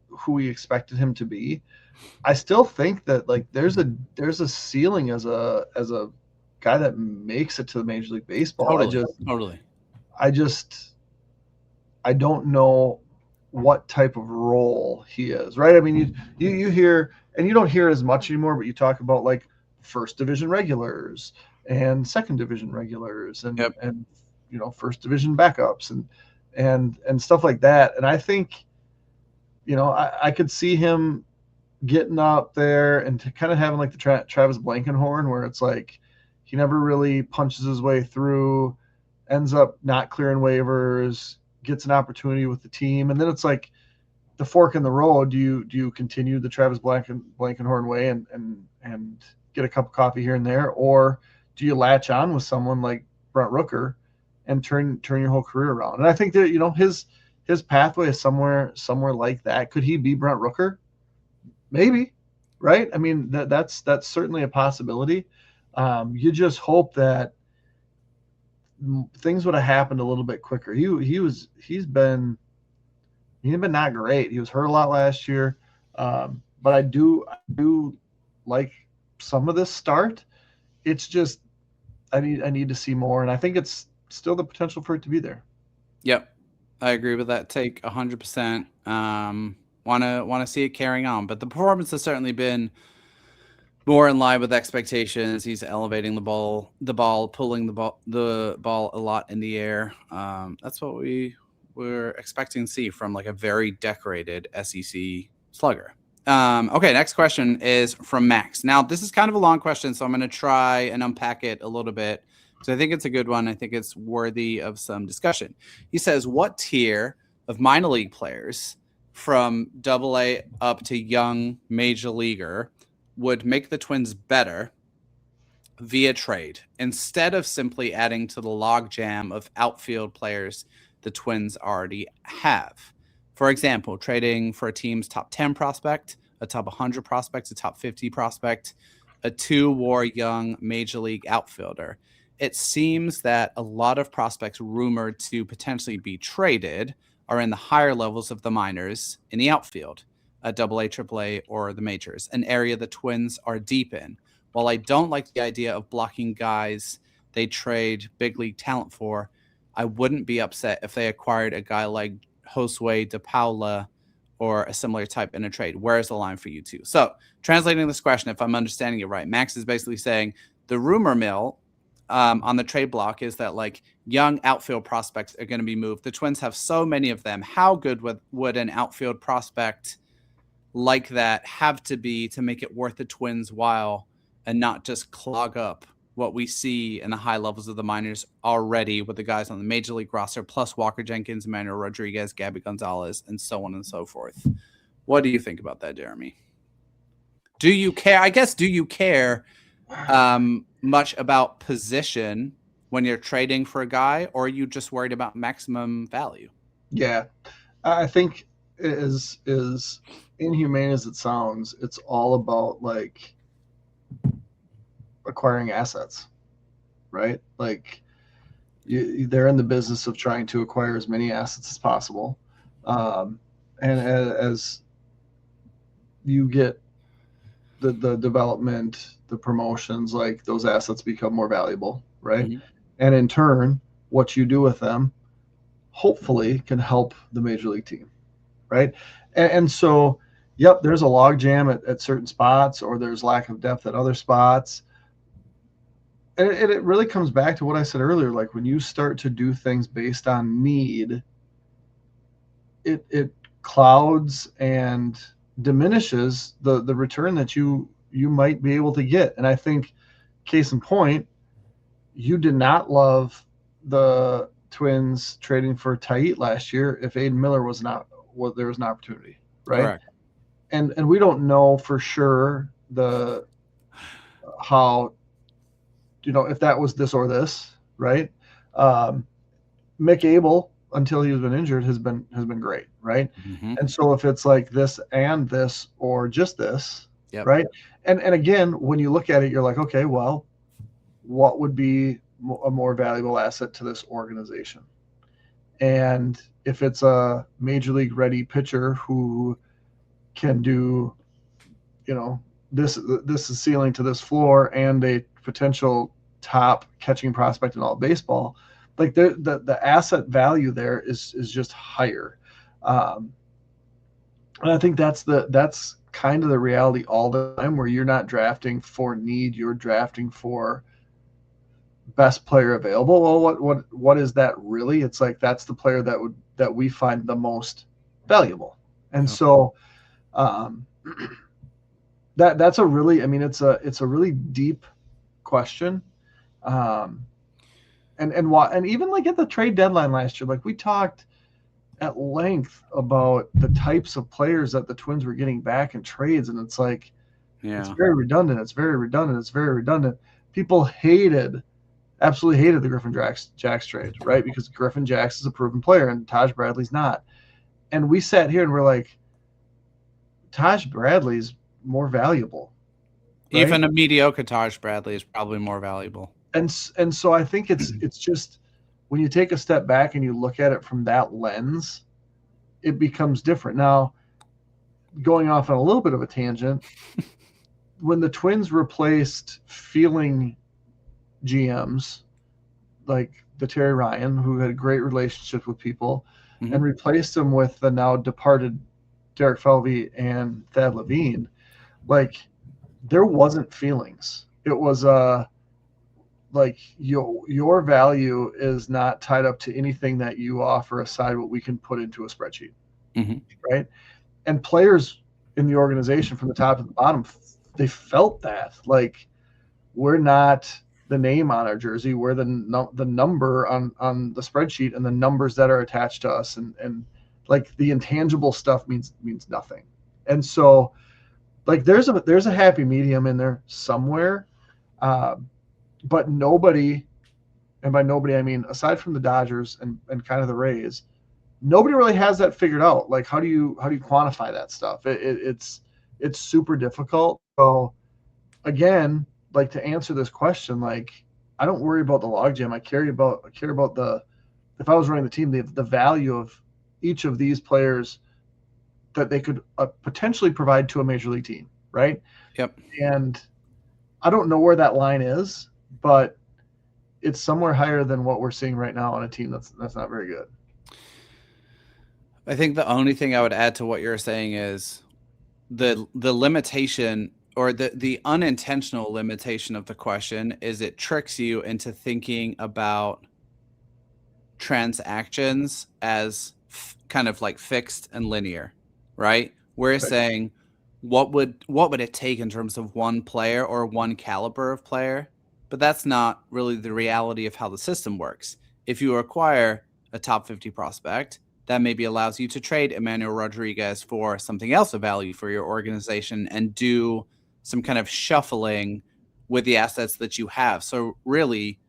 [SPEAKER 2] who we expected him to be. I still think that like there's a ceiling as a guy that makes it to the Major League Baseball.
[SPEAKER 1] Totally.
[SPEAKER 2] I don't know what type of role he is, right? I mean, you hear, and you don't hear as much anymore, but you talk about like first division regulars and second division regulars and first division backups and stuff like that. And I think, I could see him getting up there and kind of having like the Travis Blankenhorn, where it's like he never really punches his way through, ends up not clearing waivers, gets an opportunity with the team, and then it's like the fork in the road. Do you continue the Travis Blankenhorn way and get a cup of coffee here and there, or do you latch on with someone like Brent Rooker and turn your whole career around? And I think that his pathway is somewhere like that. Could he be Brent Rooker? Maybe, right? I mean, that's certainly a possibility. You just hope that things would have happened a little bit quicker. He's been not great. He was hurt a lot last year, but I do like some of this start. It's just I need to see more, and I think it's still the potential for it to be there.
[SPEAKER 1] Yep. I agree with that take 100%. Want to see it carrying on, but the performance has certainly been more in line with expectations. He's elevating the ball, pulling the ball a lot in the air. That's what we were expecting to see from like a very decorated SEC slugger. Okay, next question is from Max. Now, this is kind of a long question, so I'm going to try and unpack it a little bit. So I think it's a good one. I think it's worthy of some discussion. He says, what tier of minor league players from AA up to young major leaguer would make the Twins better via trade instead of simply adding to the logjam of outfield players the Twins already have? For example, trading for a team's top 10 prospect, a top 100 prospect, a top 50 prospect, a two-war young major league outfielder. It seems that a lot of prospects rumored to potentially be traded are in the higher levels of the minors in the outfield, AA, AAA, or the majors, an area the Twins are deep in. While I don't like the idea of blocking guys they trade big league talent for, I wouldn't be upset if they acquired a guy like Josue De Paula or a similar type in a trade. Where's the line for you two? So translating this question, if I'm understanding it right, Max is basically saying the rumor mill on the trade block is that like young outfield prospects are going to be moved. The Twins have so many of them. How good would an outfield prospect like that have to be to make it worth the Twins' while and not just clog up what we see in the high levels of the minors already with the guys on the major league roster, plus Walker Jenkins, Emmanuel Rodriguez, Gabby Gonzalez, and so on and so forth? What do you think about that, Jeremy? Do you care? I guess, do you care much about position when you're trading for a guy, or are you just worried about maximum value?
[SPEAKER 2] Yeah, I think as inhumane as it sounds, it's all about like acquiring assets, right? Like they're in the business of trying to acquire as many assets as possible, and as you get the development, the promotions, like those assets become more valuable, right? Mm-hmm. And in turn, what you do with them hopefully can help the major league team, right? And so, yep, there's a logjam at certain spots, or there's lack of depth at other spots. And it really comes back to what I said earlier. Like when you start to do things based on need, it clouds and diminishes the return that you might be able to get. And I think, case in point, you did not love the Twins trading for Tait last year if Aiden Miller was not, well, there was an opportunity, right? Correct. And we don't know for sure how, if that was this or this, right? Mick Abel, until he's been injured, has been great, right? Mm-hmm. And so if it's like this and this, or just this, yep. Right? And again, when you look at it, you're like, okay, well, what would be a more valuable asset to this organization? And if it's a major league ready pitcher who can do, this is ceiling to this floor, and a potential top catching prospect in all of baseball, like the asset value there is just higher. And I think that's kind of the reality all the time, where you're not drafting for need, you're drafting for best player available. Well, what is that really? It's like that's the player that we find the most valuable. And so that's a really, it's a really deep question. And even like at the trade deadline last year, like we talked at length about the types of players that the Twins were getting back in trades, and it's like, it's very redundant. It's very redundant. People absolutely hated the Griffin Jax trade, right? Because Griffin Jax is a proven player and Taj Bradley's not. And we sat here and we're like, Taj Bradley's more valuable.
[SPEAKER 1] Right? Even a mediocre Taj Bradley is probably more valuable.
[SPEAKER 2] And so I think it's just, when you take a step back and you look at it from that lens, it becomes different. Now, going off on a little bit of a tangent, when the Twins replaced feeling GMs like the Terry Ryan, who had a great relationship with people, and replaced them with the now departed Derek Felvey and Thad Levine, like there wasn't feelings. It was like your value is not tied up to anything that you offer aside what we can put into a spreadsheet, right? And players in the organization from the top to the bottom, they felt that like we're not the name on our jersey, we're the number on the spreadsheet, and the numbers that are attached to us, and like the intangible stuff means nothing. And so like there's a happy medium in there somewhere. But nobody, and by nobody I mean aside from the Dodgers and kind of the Rays, nobody really has that figured out. Like how do you quantify that stuff? It's super difficult. So again, like to answer this question, like I don't worry about the logjam. I care about the, if I was running the team, the value of each of these players that they could potentially provide to a major league team, right?
[SPEAKER 1] Yep.
[SPEAKER 2] And I don't know where that line is, but it's somewhere higher than what we're seeing right now on a team that's not very good.
[SPEAKER 1] I think the only thing I would add to what you're saying is the limitation or the unintentional limitation of the question is it tricks you into thinking about transactions as kind of like fixed and linear, right? We're saying what would it take in terms of one player or one caliber of player, but that's not really the reality of how the system works. If you acquire a top 50 prospect, that maybe allows you to trade Emmanuel Rodriguez for something else of value for your organization and do some kind of shuffling with the assets that you have. So really,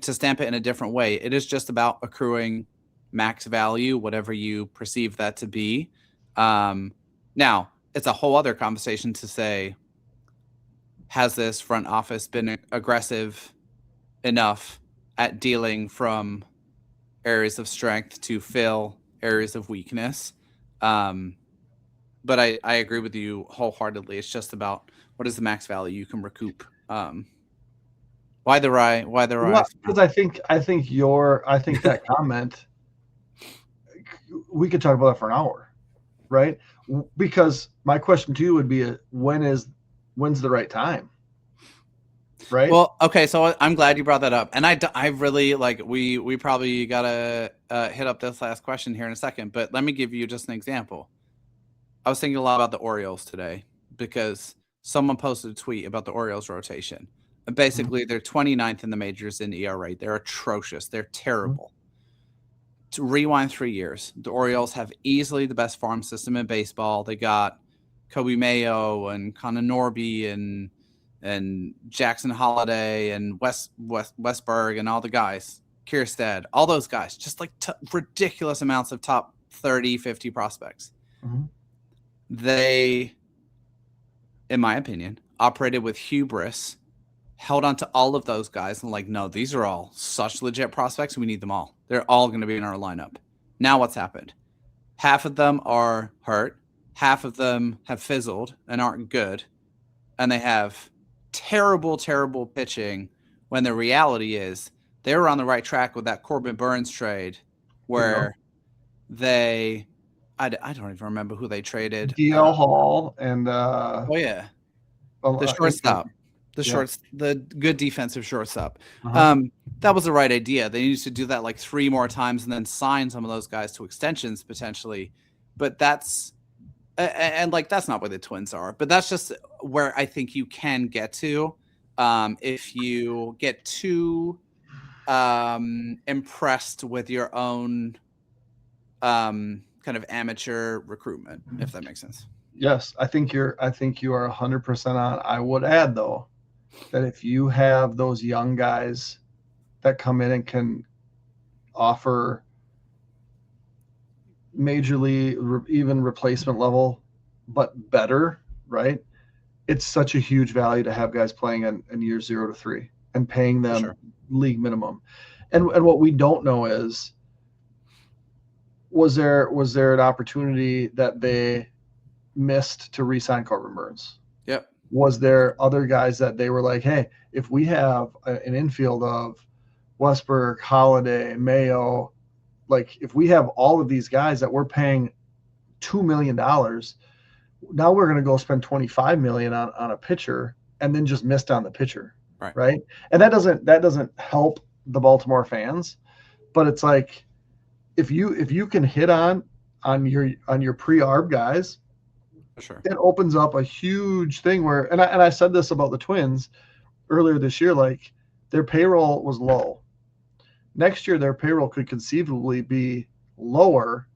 [SPEAKER 1] to stamp it in a different way, it is just about accruing max value, whatever you perceive that to be. Now, it's a whole other conversation to say, has this front office been aggressive enough at dealing from areas of strength to fill areas of weakness? But I agree with you wholeheartedly. It's just about what is the max value you can recoup. Why the rye?
[SPEAKER 2] Because I think that comment, we could talk about that for an hour, right? Because my question to you would be, when's the right time? Right.
[SPEAKER 1] Well, okay, so I'm glad you brought that up, and I really like we probably gotta hit up this last question here in a second, but let me give you just an example. I was thinking a lot about the Orioles today because someone posted a tweet about the Orioles rotation. And basically, they're 29th in the majors in ERA. They're atrocious. They're terrible. To rewind 3 years, the Orioles have easily the best farm system in baseball. They got Kobe Mayo and Connor Norby and Jackson Holiday and Westberg and all the guys, Kierstead, all those guys, just like ridiculous amounts of top 30, 50 prospects. They, in my opinion, operated with hubris, held on to all of those guys and like, no, these are all such legit prospects. We need them all. They're all going to be in our lineup. Now what's happened? Half of them are hurt. Half of them have fizzled and aren't good. And they have terrible, terrible pitching when the reality is they were on the right track with that Corbin Burns trade where they, I don't even remember who they traded.
[SPEAKER 2] DL Hall and
[SPEAKER 1] the shortstop. The good defensive shortstop. That was the right idea. They needed to do that like 3 more times and then sign some of those guys to extensions potentially. But that's that's not where the Twins are. But that's just where I think you can get to if you get too impressed with your own kind of amateur recruitment, if that makes sense.
[SPEAKER 2] Yes, I think you are 100% on. I would add though that if you have those young guys that come in and can offer major league, even replacement level, but better, right? It's such a huge value to have guys playing in years 0 to 3 and paying them league minimum. And what we don't know is, was there an opportunity that they missed to re-sign Corbin Burns?
[SPEAKER 1] Yep.
[SPEAKER 2] Was there other guys that they were like, hey, if we have an infield of Westberg, Holiday, Mayo, like if we have all of these guys that we're paying $2 million, now we're going to go spend $25 million on a pitcher and then just missed on the pitcher. Right. And that doesn't help the Baltimore fans, but it's like, if you can hit on your pre-arb guys,
[SPEAKER 1] for sure,
[SPEAKER 2] it opens up a huge thing where, and I said this about the Twins earlier this year, like their payroll was low. Next year, their payroll could conceivably be lower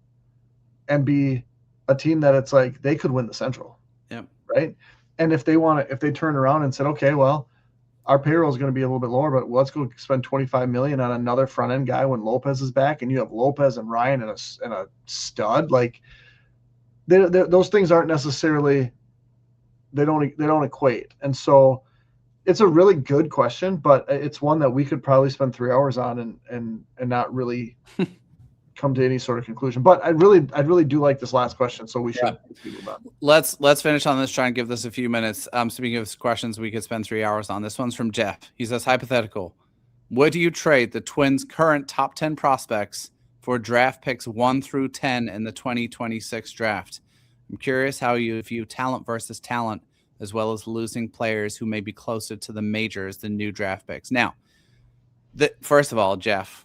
[SPEAKER 2] and be a team that it's like they could win the Central.
[SPEAKER 1] Yep.
[SPEAKER 2] Right. And if they turn around and said, okay, well, our payroll is going to be a little bit lower, but let's go spend $25 million on another front end guy when Lopez is back, and you have Lopez and Ryan and a stud. Like those things aren't necessarily, they don't equate. And so it's a really good question, but it's one that we could probably spend 3 hours on and not really come to any sort of conclusion. But I really do like this last question, so we should.
[SPEAKER 1] Let's finish on this. Try and give this a few minutes. Speaking of questions, we could spend 3 hours on. This one's from Jeff. He says, hypothetical: would you trade the Twins' current top 10 prospects for draft picks 1 through 10 in the 2026 draft? I'm curious how you view talent versus talent, as well as losing players who may be closer to the majors than new draft picks. Now, first of all, Jeff,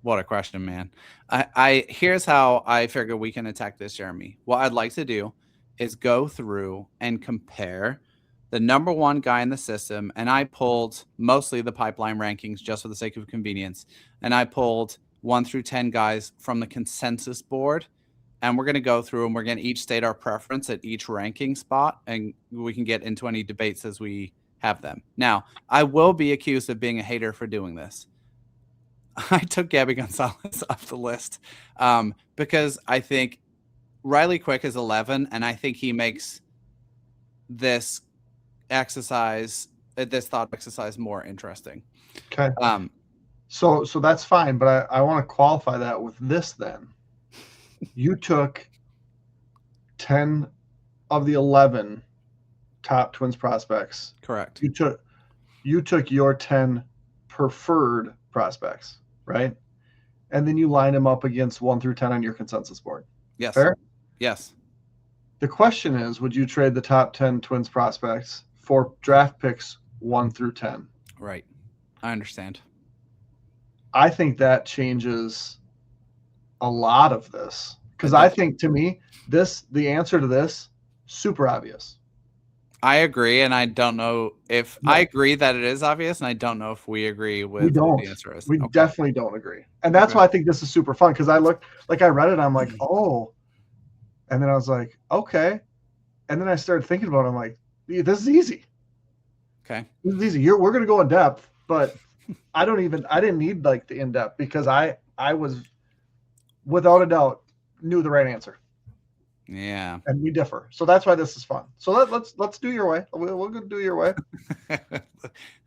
[SPEAKER 1] what a question, man. Here's how I figure we can attack this, Jeremy. What I'd like to do is go through and compare the number one guy in the system, and I pulled mostly the pipeline rankings just for the sake of convenience, and I pulled 1 through 10 guys from the consensus board, and we're going to go through and we're going to each state our preference at each ranking spot, and we can get into any debates as we have them. Now, I will be accused of being a hater for doing this. I took Gabby Gonzalez off the list because I think Riley Quick is 11, and I think he makes this thought exercise more interesting.
[SPEAKER 2] Okay. So that's fine, but I want to qualify that with this then. You took 10 of the 11 top Twins prospects.
[SPEAKER 1] Correct.
[SPEAKER 2] You took your 10 preferred prospects, right? And then you line them up against 1 through 10 on your consensus board.
[SPEAKER 1] Yes.
[SPEAKER 2] Fair?
[SPEAKER 1] Yes.
[SPEAKER 2] The question is, would you trade the top 10 Twins prospects for draft picks 1 through 10?
[SPEAKER 1] Right. I understand.
[SPEAKER 2] I think that changes a lot of this, because I think, to me, the answer to this, super obvious.
[SPEAKER 1] I agree, and I don't know if I agree that it is obvious, and I don't know if we agree with what the answer is.
[SPEAKER 2] We definitely don't agree. And that's why I think this is super fun, because I read it, and I'm like, oh. And then I was like, okay. And then I started thinking about it. I'm like, this is easy.
[SPEAKER 1] Okay.
[SPEAKER 2] This is easy. We're going to go in depth, but I didn't need like the in depth, because I was, without a doubt, knew the right answer.
[SPEAKER 1] Yeah.
[SPEAKER 2] And we differ. So that's why this is fun. So let's do your way. We'll go do your way.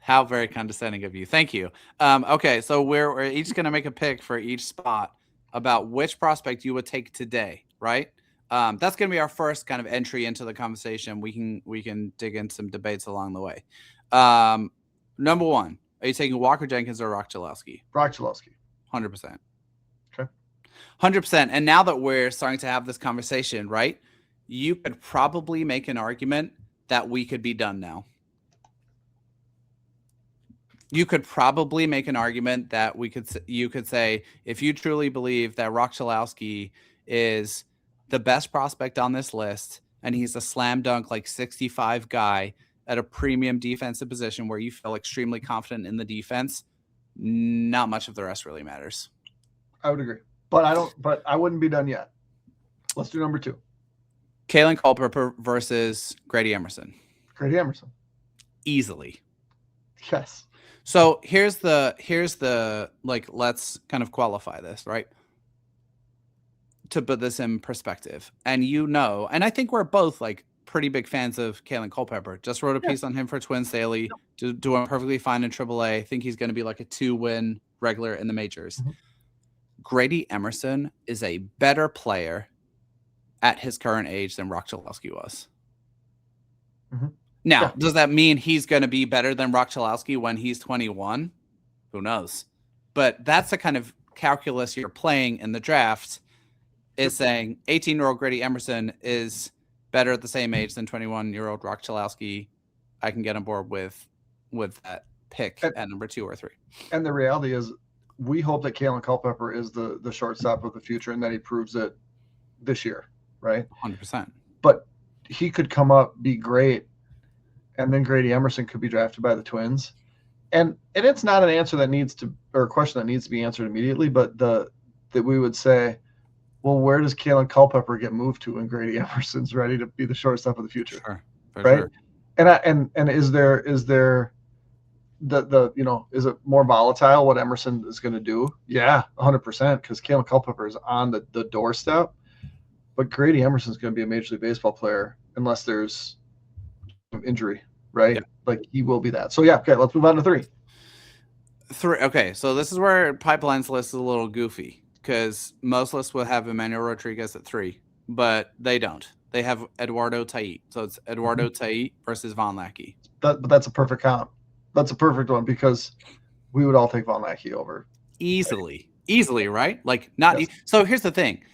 [SPEAKER 1] How very condescending of you. Thank you. Okay. So we're each going to make a pick for each spot about which prospect you would take today. Right. That's going to be our first kind of entry into the conversation. We can dig in some debates along the way. Number one, are you taking Walker Jenkins or Rock Chalowski?
[SPEAKER 2] Rock Chalowski.
[SPEAKER 1] 100%.
[SPEAKER 2] Okay.
[SPEAKER 1] 100%. And now that we're starting to have this conversation, right, you could probably make an argument that we could be done now. You could probably make an argument that you could say, if you truly believe that Rock Chalowski is the best prospect on this list, and he's a slam dunk, like 65 guy at a premium defensive position where you feel extremely confident in the defense, not much of the rest really matters.
[SPEAKER 2] I would agree, but I wouldn't be done yet. Let's do number 2.
[SPEAKER 1] Kalen Culper versus Grady Emerson.
[SPEAKER 2] Grady Emerson.
[SPEAKER 1] Easily.
[SPEAKER 2] Yes.
[SPEAKER 1] So here's the like, let's kind of qualify this, right? To put this in perspective. And and I think we're both like pretty big fans of Kalen Culpepper. Just wrote a piece on him for Twins Daily, doing perfectly fine in AAA. I think he's going to be like a 2-win regular in the majors. Mm-hmm. Grady Emerson is a better player at his current age than Rock Chalowski was. Mm-hmm. Now, does that mean he's going to be better than Rock Chalowski when he's 21? Who knows? But that's the kind of calculus you're playing in the draft is saying 18-year-old Grady Emerson is better at the same age than 21-year-old Rock Chalowski, I can get on board with that pick at number 2 or 3.
[SPEAKER 2] And the reality is, we hope that Kalen Culpepper is the shortstop of the future and that he proves it this year, right?
[SPEAKER 1] 100%.
[SPEAKER 2] But he could come up, be great, and then Grady Emerson could be drafted by the Twins. And it's not an answer that needs to, or a question that needs to be answered immediately, but that we would say, well, where does Kalen Culpepper get moved to when Grady Emerson's ready to be the shortstop of the future?
[SPEAKER 1] Sure,
[SPEAKER 2] right?
[SPEAKER 1] Sure.
[SPEAKER 2] And is there the is it more volatile what Emerson is going to do? Yeah, 100%, because Kalen Culpepper is on the doorstep. But Grady Emerson's going to be a Major League Baseball player unless there's injury, right?
[SPEAKER 1] Yeah.
[SPEAKER 2] Like he will be that. So yeah, okay, let's move on to 3.
[SPEAKER 1] 3. Okay, so this is where Pipeline's list is a little goofy because most lists will have Emmanuel Rodriguez at 3, but they don't. They have Eduardo Tait. So it's Eduardo Tait versus Von Lackey.
[SPEAKER 2] But that's a perfect count. That's a perfect one because we would all take Von Lackey over.
[SPEAKER 1] Easily, right? Like not.
[SPEAKER 2] Yes.
[SPEAKER 1] So here's the thing.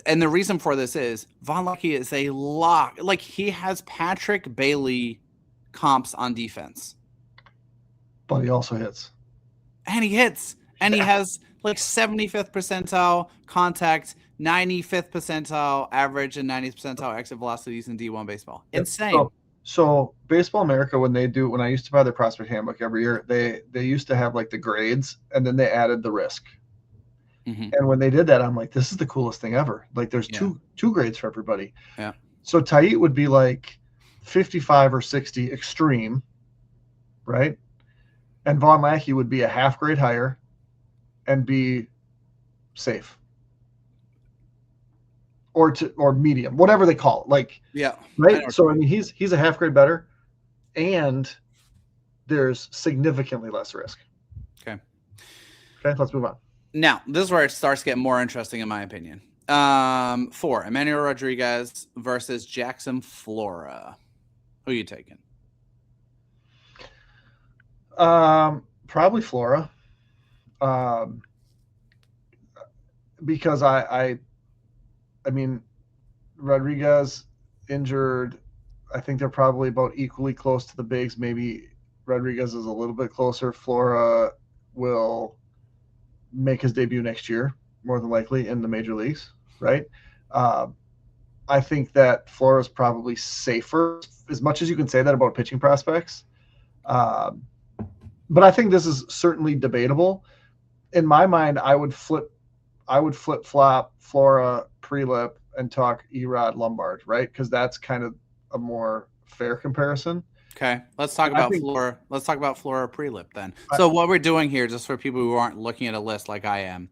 [SPEAKER 1] And the reason for this is Von Lackey is a lock. Like he has Patrick Bailey comps on defense.
[SPEAKER 2] But he also hits.
[SPEAKER 1] And he hits. And he has like 75th percentile contact, 95th percentile average, and 90th percentile exit velocities in D1 baseball. Insane.
[SPEAKER 2] So Baseball America, when I used to buy their prospect handbook every year, they used to have like the grades and then they added the risk.
[SPEAKER 1] Mm-hmm.
[SPEAKER 2] And when they did that, I'm like, this is the coolest thing ever. Like there's two grades for everybody.
[SPEAKER 1] Yeah.
[SPEAKER 2] So Tait would be like 55 or 60 extreme, right? And Von Lackey would be a half grade higher and be safe. Or medium, whatever they call it. Like,
[SPEAKER 1] yeah.
[SPEAKER 2] Right. So I mean he's a half grade better and there's significantly less risk.
[SPEAKER 1] Okay,
[SPEAKER 2] let's move on.
[SPEAKER 1] Now, this is where it starts getting more interesting, in my opinion. 4, Emmanuel Rodriguez versus Jackson Flora. Who are you taking?
[SPEAKER 2] Probably Flora. Because I mean, Rodriguez injured. I think they're probably about equally close to the bigs. Maybe Rodriguez is a little bit closer. Flora will make his debut next year, more than likely, in the major leagues, right? I think that Flora is probably safer, as much as you can say that about pitching prospects. But I think this is certainly debatable. In my mind, I would flip-flop Flora, Prelip, and talk Erod Lombard, right? Because that's kind of a more fair comparison.
[SPEAKER 1] Okay, let's talk about Flora. Let's talk about Flora Prelip then. So what we're doing here, just for people who aren't looking at a list like I am,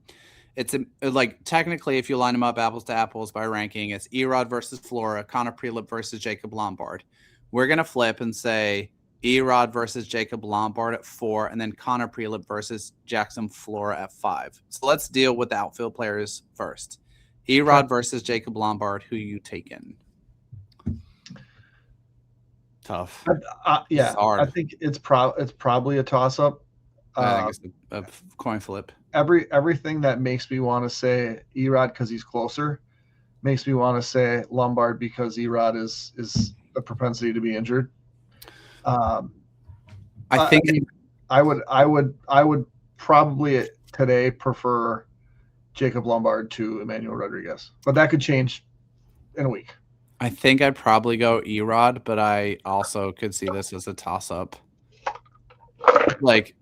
[SPEAKER 1] it's like technically, if you line them up apples to apples by ranking, it's Erod versus Flora, Connor Prelip versus Jacob Lombard. We're gonna flip and say Erod versus Jacob Lombard at 4, and then Connor Prelip versus Jackson Flora at 5. So let's deal with the outfield players first. Erod versus Jacob Lombard. Who you taking? Tough.
[SPEAKER 2] Yeah, I think it's probably a toss-up.
[SPEAKER 1] I think it's a coin flip.
[SPEAKER 2] Everything that makes me want to say Erod because he's closer makes me want to say Lombard because Erod is a propensity to be injured. I would probably today prefer Jacob Lombard to Emmanuel Rodriguez, but that could change in a week.
[SPEAKER 1] I think I'd probably go Erod, but I also could see this as a toss-up. Like,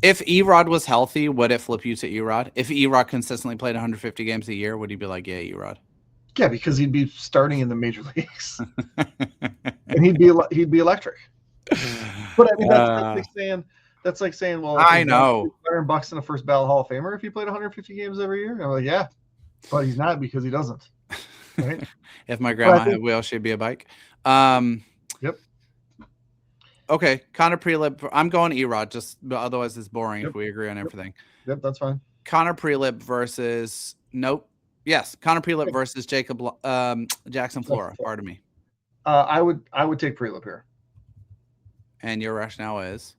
[SPEAKER 1] if Erod was healthy, would it flip you to Erod? If Erod consistently played 150 games a year, would you be like, yeah, Erod?
[SPEAKER 2] Yeah, because he'd be starting in the major leagues, and he'd be electric. But I mean, that's like saying, well,
[SPEAKER 1] I know
[SPEAKER 2] Byron Buxton, a first ballot Hall of Famer, if he played 150 games every year. I'm like, yeah, but he's not because he doesn't. Right?
[SPEAKER 1] If my grandma had wheels, she'd be a bike.
[SPEAKER 2] Yep.
[SPEAKER 1] Okay, Connor Prelip. I'm going Erod, just otherwise it's boring if we agree on everything.
[SPEAKER 2] Yep, that's fine.
[SPEAKER 1] Connor Prelip versus Connor Prelip versus Jacob Jackson Flora. Pardon me.
[SPEAKER 2] I would take Prelip here.
[SPEAKER 1] And your rationale is?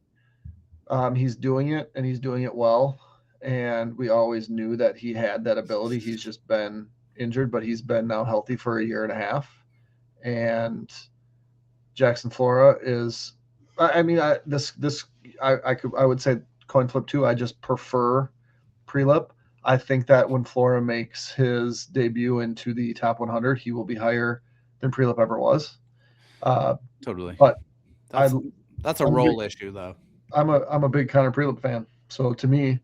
[SPEAKER 2] He's doing it, and he's doing it well. And we always knew that he had that ability. He's just been injured, but he's been now healthy for a year and a half. And Jackson Flora is, I mean, I would say coin flip too. I just prefer Prelip. I think that when Flora makes his debut into the top 100, he will be higher than Prelip ever was.
[SPEAKER 1] Totally.
[SPEAKER 2] But
[SPEAKER 1] that's a role issue, though.
[SPEAKER 2] I'm a big Connor Prelip fan. So to me,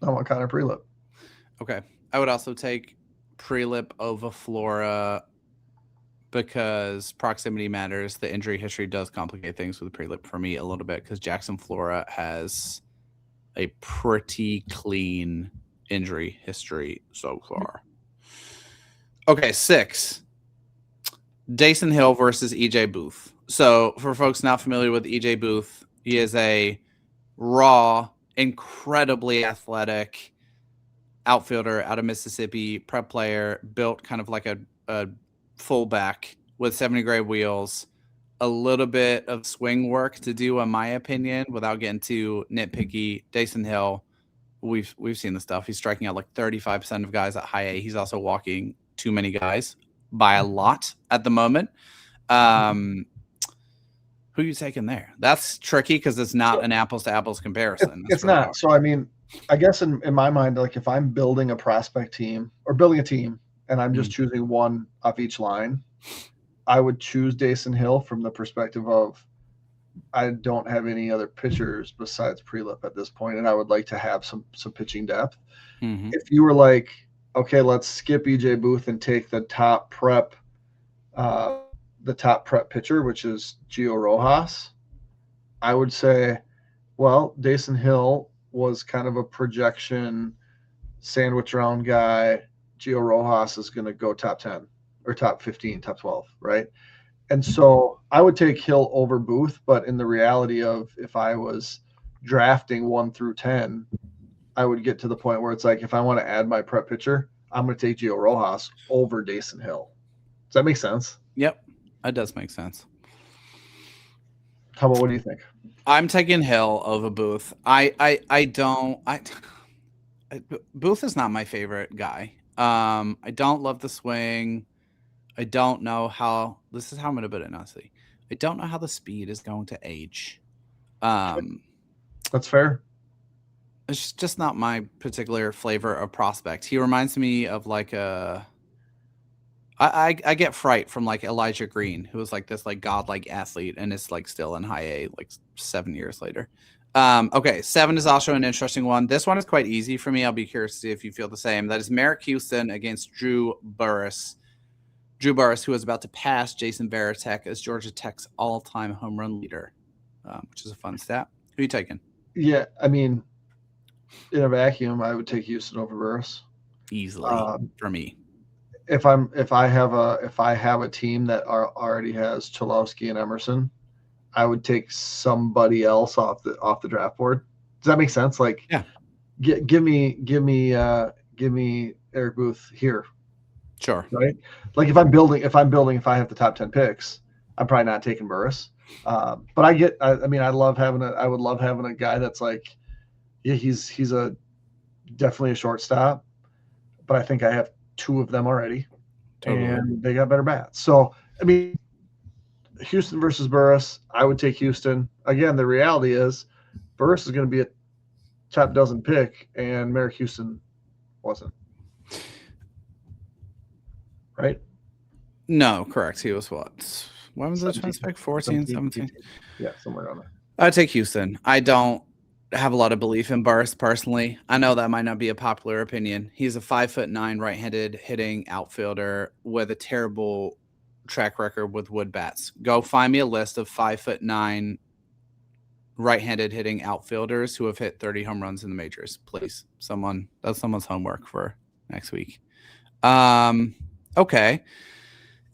[SPEAKER 2] I want Connor Prelip.
[SPEAKER 1] Okay. I would also take Prelip over Flora because proximity matters. The injury history does complicate things with Prelip for me a little bit because Jackson Flora has a pretty clean injury history so far. Okay, 6. Dason Hill versus EJ Booth. So for folks not familiar with EJ Booth, he is a raw, incredibly athletic outfielder out of Mississippi, prep player, built kind of like a fullback with 70 grade wheels, a little bit of swing work to do, in my opinion, without getting too nitpicky. Dason Hill, we've seen the stuff. He's striking out like 35% of guys at high A. He's also walking too many guys by a lot at the moment. Who are you taking there? That's tricky because it's not an apples to apples comparison.
[SPEAKER 2] It's not. Hard. So I mean, I guess in my mind, like if I'm building a prospect team or building a team and I'm just choosing one off each line, I would choose Dason Hill from the perspective of I don't have any other pitchers besides Prelip at this point, and I would like to have some pitching depth. If you were like, okay, let's skip EJ Booth and take the top prep pitcher, which is Gio Rojas, I would say, well, Dason Hill was kind of a projection sandwich round guy. Gio Rojas is going to go top 10 or top 15, top 12, right? And so I would take Hill over Booth, but in the reality of if I was drafting 1 through 10, I would get to the point where it's like, if I want to add my prep pitcher, I'm going to take Gio Rojas over Dason Hill. Does that make sense?
[SPEAKER 1] Yep, that does make sense.
[SPEAKER 2] How about, what do you think?
[SPEAKER 1] I'm taking Hill over Booth. Booth is not my favorite guy. I don't love the swing. I don't know how, this is how I'm going to put it, honestly. I don't know how the speed is going to age.
[SPEAKER 2] That's fair.
[SPEAKER 1] It's just not my particular flavor of prospect. He reminds me of like I get fright from like Elijah Green, who was like this like godlike athlete and is like still in high A like 7 years later. Okay, 7 is also an interesting one. This one is quite easy for me. I'll be curious to see if you feel the same. That is Merrick Houston against Drew Burress. Drew Burress, who is about to pass Jason Varitek as Georgia Tech's all-time home run leader, which is a fun stat. Who are you taking?
[SPEAKER 2] Yeah, I mean, in a vacuum, I would take Houston over Burress
[SPEAKER 1] easily for me.
[SPEAKER 2] If I have a team that already has Cholowski and Emerson, I would take somebody else off the draft board. Does that make sense? Like,
[SPEAKER 1] yeah,
[SPEAKER 2] give me Eric Booth here.
[SPEAKER 1] Sure.
[SPEAKER 2] Right. Like if I have the top 10 picks, I'm probably not taking Burress. But I would love having a guy that's like, yeah, he's definitely a shortstop, but I think I have 2 of them already, and they got better bats. So, I mean, Houston versus Burress, I would take Houston. Again, the reality is Burress is going to be a top dozen pick, and Merrick Houston wasn't. Right?
[SPEAKER 1] No, correct. He was what? When was the chance pick? 14, 17?
[SPEAKER 2] Yeah, somewhere around there.
[SPEAKER 1] I'd take Houston. I don't have a lot of belief in Burress personally. I know that might not be a popular opinion. He's a 5'9" right-handed hitting outfielder with a terrible track record with wood bats. Go find me a list of 5'9" right-handed hitting outfielders who have hit 30 home runs in the majors, please. That's someone's homework for next week. Okay.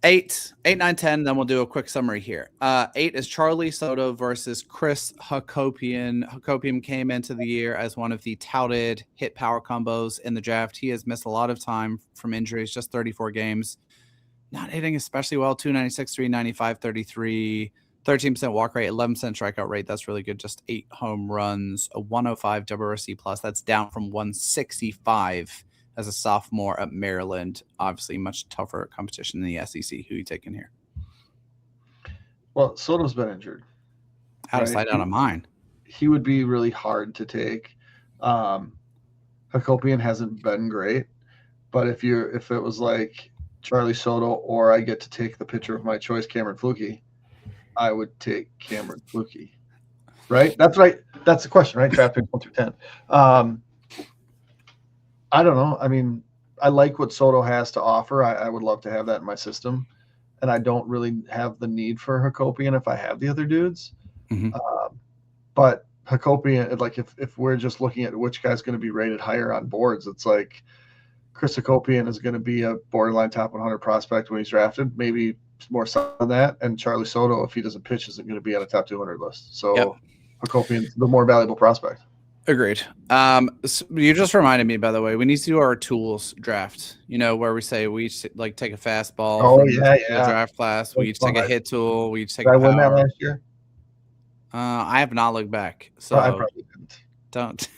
[SPEAKER 1] 8, 9, 10, then we'll do a quick summary here. 8 is Charlie Soto versus Chris Hakopian. Hakopian came into the year as one of the touted hit power combos in the draft. He has missed a lot of time from injuries, just 34 games. Not hitting especially well, 296, 395, 33, 13% walk rate, 11% strikeout rate. That's really good. Just 8 home runs, a 105 WRC plus. That's down from 165 as a sophomore at Maryland. Obviously, much tougher competition in the SEC. Who are you taking here?
[SPEAKER 2] Well, Soto's been injured.
[SPEAKER 1] Out of sight, out of mind.
[SPEAKER 2] He would be really hard to take. Hakopian hasn't been great, but if it was like Charlie Soto or I get to take the pitcher of my choice, Cameron Flukie, I would take Cameron Flukie. Right? That's right. That's the question, right? Draft pick 1 through 10. I don't know. I mean, I like what Soto has to offer. I would love to have that in my system, and I don't really have the need for Hakopian if I have the other dudes.
[SPEAKER 1] Mm-hmm.
[SPEAKER 2] But Hakopian, like if we're just looking at which guy's going to be rated higher on boards, it's like Chris Hakopian is going to be a borderline top 100 prospect when he's drafted, maybe more so than that. And Charlie Soto, if he doesn't pitch, isn't going to be on a top 200 list. So Hakopian's the more valuable prospect.
[SPEAKER 1] Agreed. So you just reminded me, by the way, we need to do our tools draft. You know, where we say we each like take a fastball.
[SPEAKER 2] Oh
[SPEAKER 1] from
[SPEAKER 2] yeah,
[SPEAKER 1] the draft class. We each take a hit tool. We each take.
[SPEAKER 2] Did I win that last year?
[SPEAKER 1] I have not looked back, so
[SPEAKER 2] I probably didn't.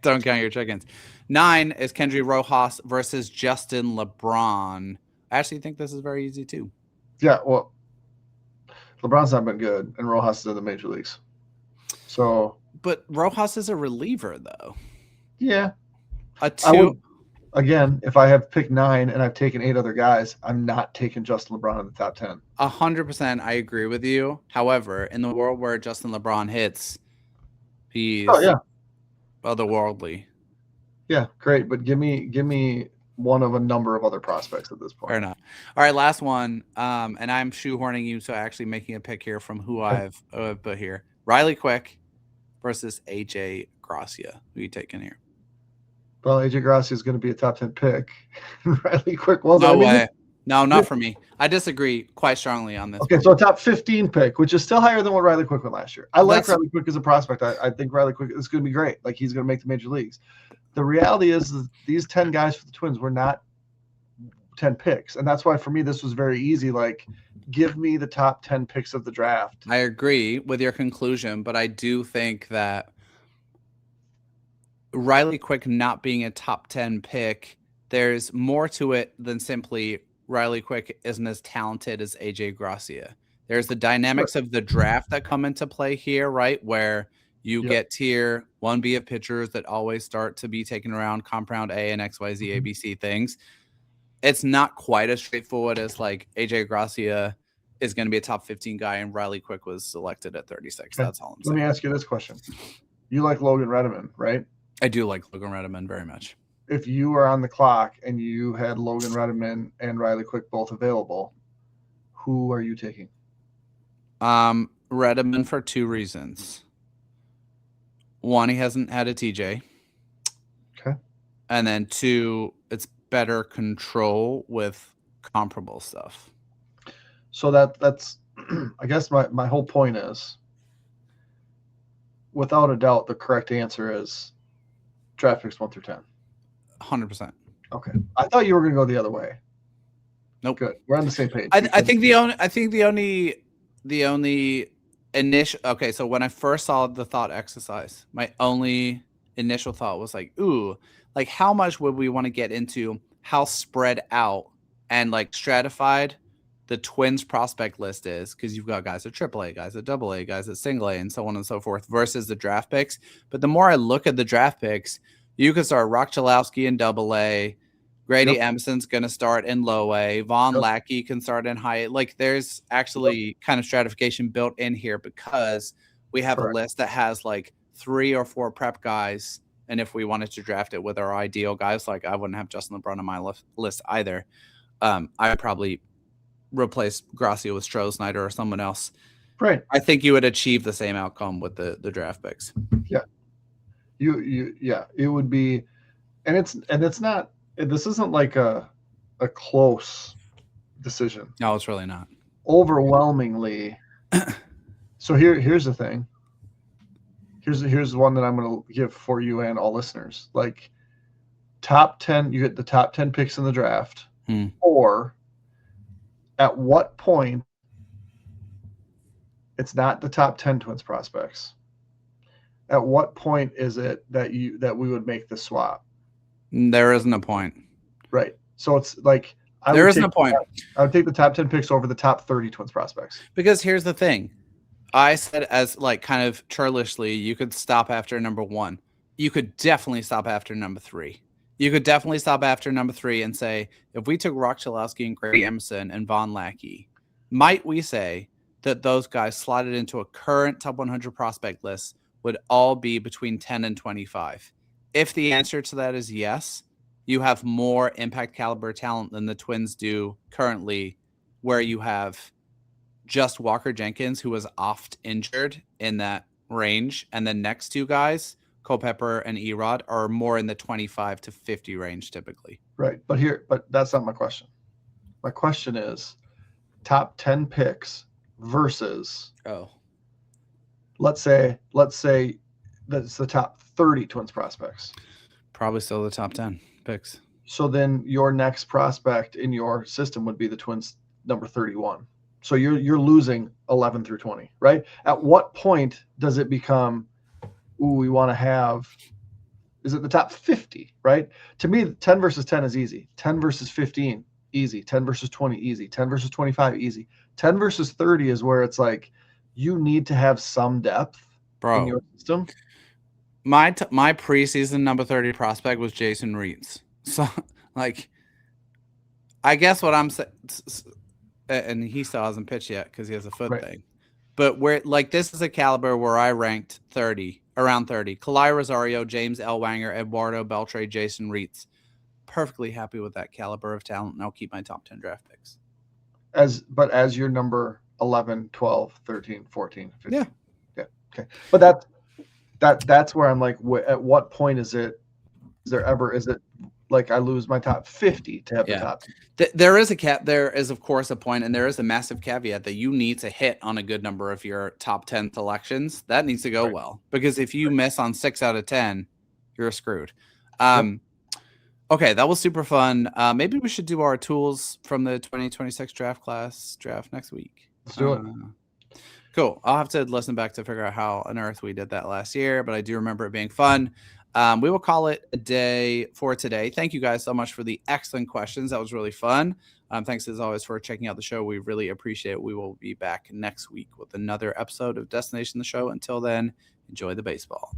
[SPEAKER 1] Don't count your chickens. 9 is Kendry Rojas versus Justin LeBron. I actually think this is very easy too.
[SPEAKER 2] Yeah, well, LeBron's not been good, and Rojas is in the major leagues. So,
[SPEAKER 1] but Rojas is a reliever, though.
[SPEAKER 2] Yeah,
[SPEAKER 1] a 2.
[SPEAKER 2] Again, if I have picked 9 and I've taken 8 other guys, I'm not taking Justin LeBron in the top 10.
[SPEAKER 1] 100%, I agree with you. However, in the world where Justin LeBron hits, he's otherworldly.
[SPEAKER 2] Yeah, great, but give me one of a number of other prospects at this point.
[SPEAKER 1] Fair enough. All right, last one. And I'm shoehorning you, so actually making a pick here from who I've put here. Riley Quick versus AJ Gracia. Who are you taking here?
[SPEAKER 2] Well, AJ Gracia is going to be a top 10 pick. Riley Quick was.
[SPEAKER 1] No way. No, not for me. I disagree quite strongly on this.
[SPEAKER 2] Okay, so a top 15 pick, which is still higher than what Riley Quick went last year. I like Riley Quick as a prospect. I think Riley Quick is going to be great. Like, he's going to make the major leagues. The reality is these 10 guys for the Twins were not 10 picks. And that's why, for me, this was very easy. Like, give me the top 10 picks of the draft.
[SPEAKER 1] I agree with your conclusion, but I do think that Riley Quick not being a top 10 pick, there's more to it than simply Riley Quick isn't as talented as AJ Gracia. There's the dynamics of the draft that come into play here, right? Where you get tier 1B of pitchers that always start to be taken around compound A and XYZ ABC things. It's not quite as straightforward as like AJ Gracia is going to be a top 15 guy and Riley Quick was selected at 36. That's all I'm saying.
[SPEAKER 2] Let me ask you this question. You like Logan Redeman, right?
[SPEAKER 1] I do like Logan Redeman very much.
[SPEAKER 2] If you were on the clock and you had Logan Redeman and Riley Quick both available, who are you taking?
[SPEAKER 1] Redeman for 2 reasons. 1, he hasn't had a TJ.
[SPEAKER 2] Okay.
[SPEAKER 1] And then 2, it's better control with comparable stuff.
[SPEAKER 2] So that's I guess my whole point is, without a doubt, the correct answer is draft picks 1 through 10.
[SPEAKER 1] 100%.
[SPEAKER 2] Okay. I thought you were going to go the other way.
[SPEAKER 1] Nope.
[SPEAKER 2] Good. We're on the same page.
[SPEAKER 1] I think the only initial. Okay, so when I first saw the thought exercise, my only initial thought was like, ooh, like how much would we want to get into how spread out and like stratified the Twins prospect list is, because you've got guys at AAA, guys at AA, guys at single A, and so on and so forth, versus the draft picks. But the more I look at the draft picks, you can start Rock Chalowski in AA. Grady Emerson's going to start in low A. Vaughn Lackey can start in high A. Like, there's actually kind of stratification built in here because we have a list that has like 3 or 4 prep guys. And if we wanted to draft it with our ideal guys, like I wouldn't have Justin LeBron on my list either. I would probably replace Gracia with Stroh, or someone else.
[SPEAKER 2] Right.
[SPEAKER 1] I think you would achieve the same outcome with the draft picks.
[SPEAKER 2] Yeah. It would be, and it's not, this isn't like a close decision.
[SPEAKER 1] No, it's really not.
[SPEAKER 2] Overwhelmingly. So here's the thing. Here's one that I'm going to give for you and all listeners. Like, top 10, you get the top 10 picks in the draft, or at what point It's not the top 10 Twins prospects. At what point is it that we would make the swap?
[SPEAKER 1] There isn't a point.
[SPEAKER 2] Right. So it's like
[SPEAKER 1] there isn't a point.
[SPEAKER 2] I would take the top 10 picks over the top 30 Twins prospects.
[SPEAKER 1] Because here's the thing. I said, as like kind of churlishly, you could stop after number 1. You could definitely stop after number 3. You could definitely stop after number 3 and say, if we took Rock Chalowski and Grady Emerson and Von Lackey, might we say that those guys slotted into a current top 100 prospect list would all be between 10 and 25? If the answer to that is yes, you have more impact caliber talent than the Twins do currently, where you have just Walker Jenkins, who was oft injured in that range, and the next 2 guys, Culpepper and Erod, are more in the 25 to 50 range typically.
[SPEAKER 2] Right. But that's not my question. My question is top 10 picks versus, let's say that's the top 30 Twins prospects.
[SPEAKER 1] Probably still the top 10 picks.
[SPEAKER 2] So then your next prospect in your system would be the Twins number 31. So you're losing 11 through 20, right? At what point does it become, we want to have, is it the top 50, right? To me, 10 versus 10 is easy. 10 versus 15, easy. 10 versus 20, easy. 10 versus 25, easy. 10 versus 30 is where it's like, you need to have some depth in your system.
[SPEAKER 1] My preseason number 30 prospect was Jason Reitz. So, like, I guess what I'm saying, and he still hasn't pitched yet because he has a foot thing. But where, like, this is a caliber where I ranked around 30. Kalai Rosario, James Ellwanger, Eduardo Beltre, Jason Reitz. Perfectly happy with that caliber of talent, and I'll keep my top 10 draft picks.
[SPEAKER 2] But as your number 11, 12, 13, 14, 15. Yeah. Okay. But that's where I'm like, at what point is it like I lose my top 50 to have the top?
[SPEAKER 1] There is of course a point, and there is a massive caveat that you need to hit on a good number of your top 10 selections. That needs to go well, because if you miss on 6 out of 10, you're screwed. Okay, that was super fun. Maybe we should do our tools from the 2026 draft next week.
[SPEAKER 2] Let's do it.
[SPEAKER 1] Cool. I'll have to listen back to figure out how on earth we did that last year, but I do remember it being fun. We will call it a day for today. Thank you guys so much for the excellent questions. That was really fun. Thanks as always for checking out the show. We really appreciate it. We will be back next week with another episode of Destination the Show. Until then, enjoy the baseball.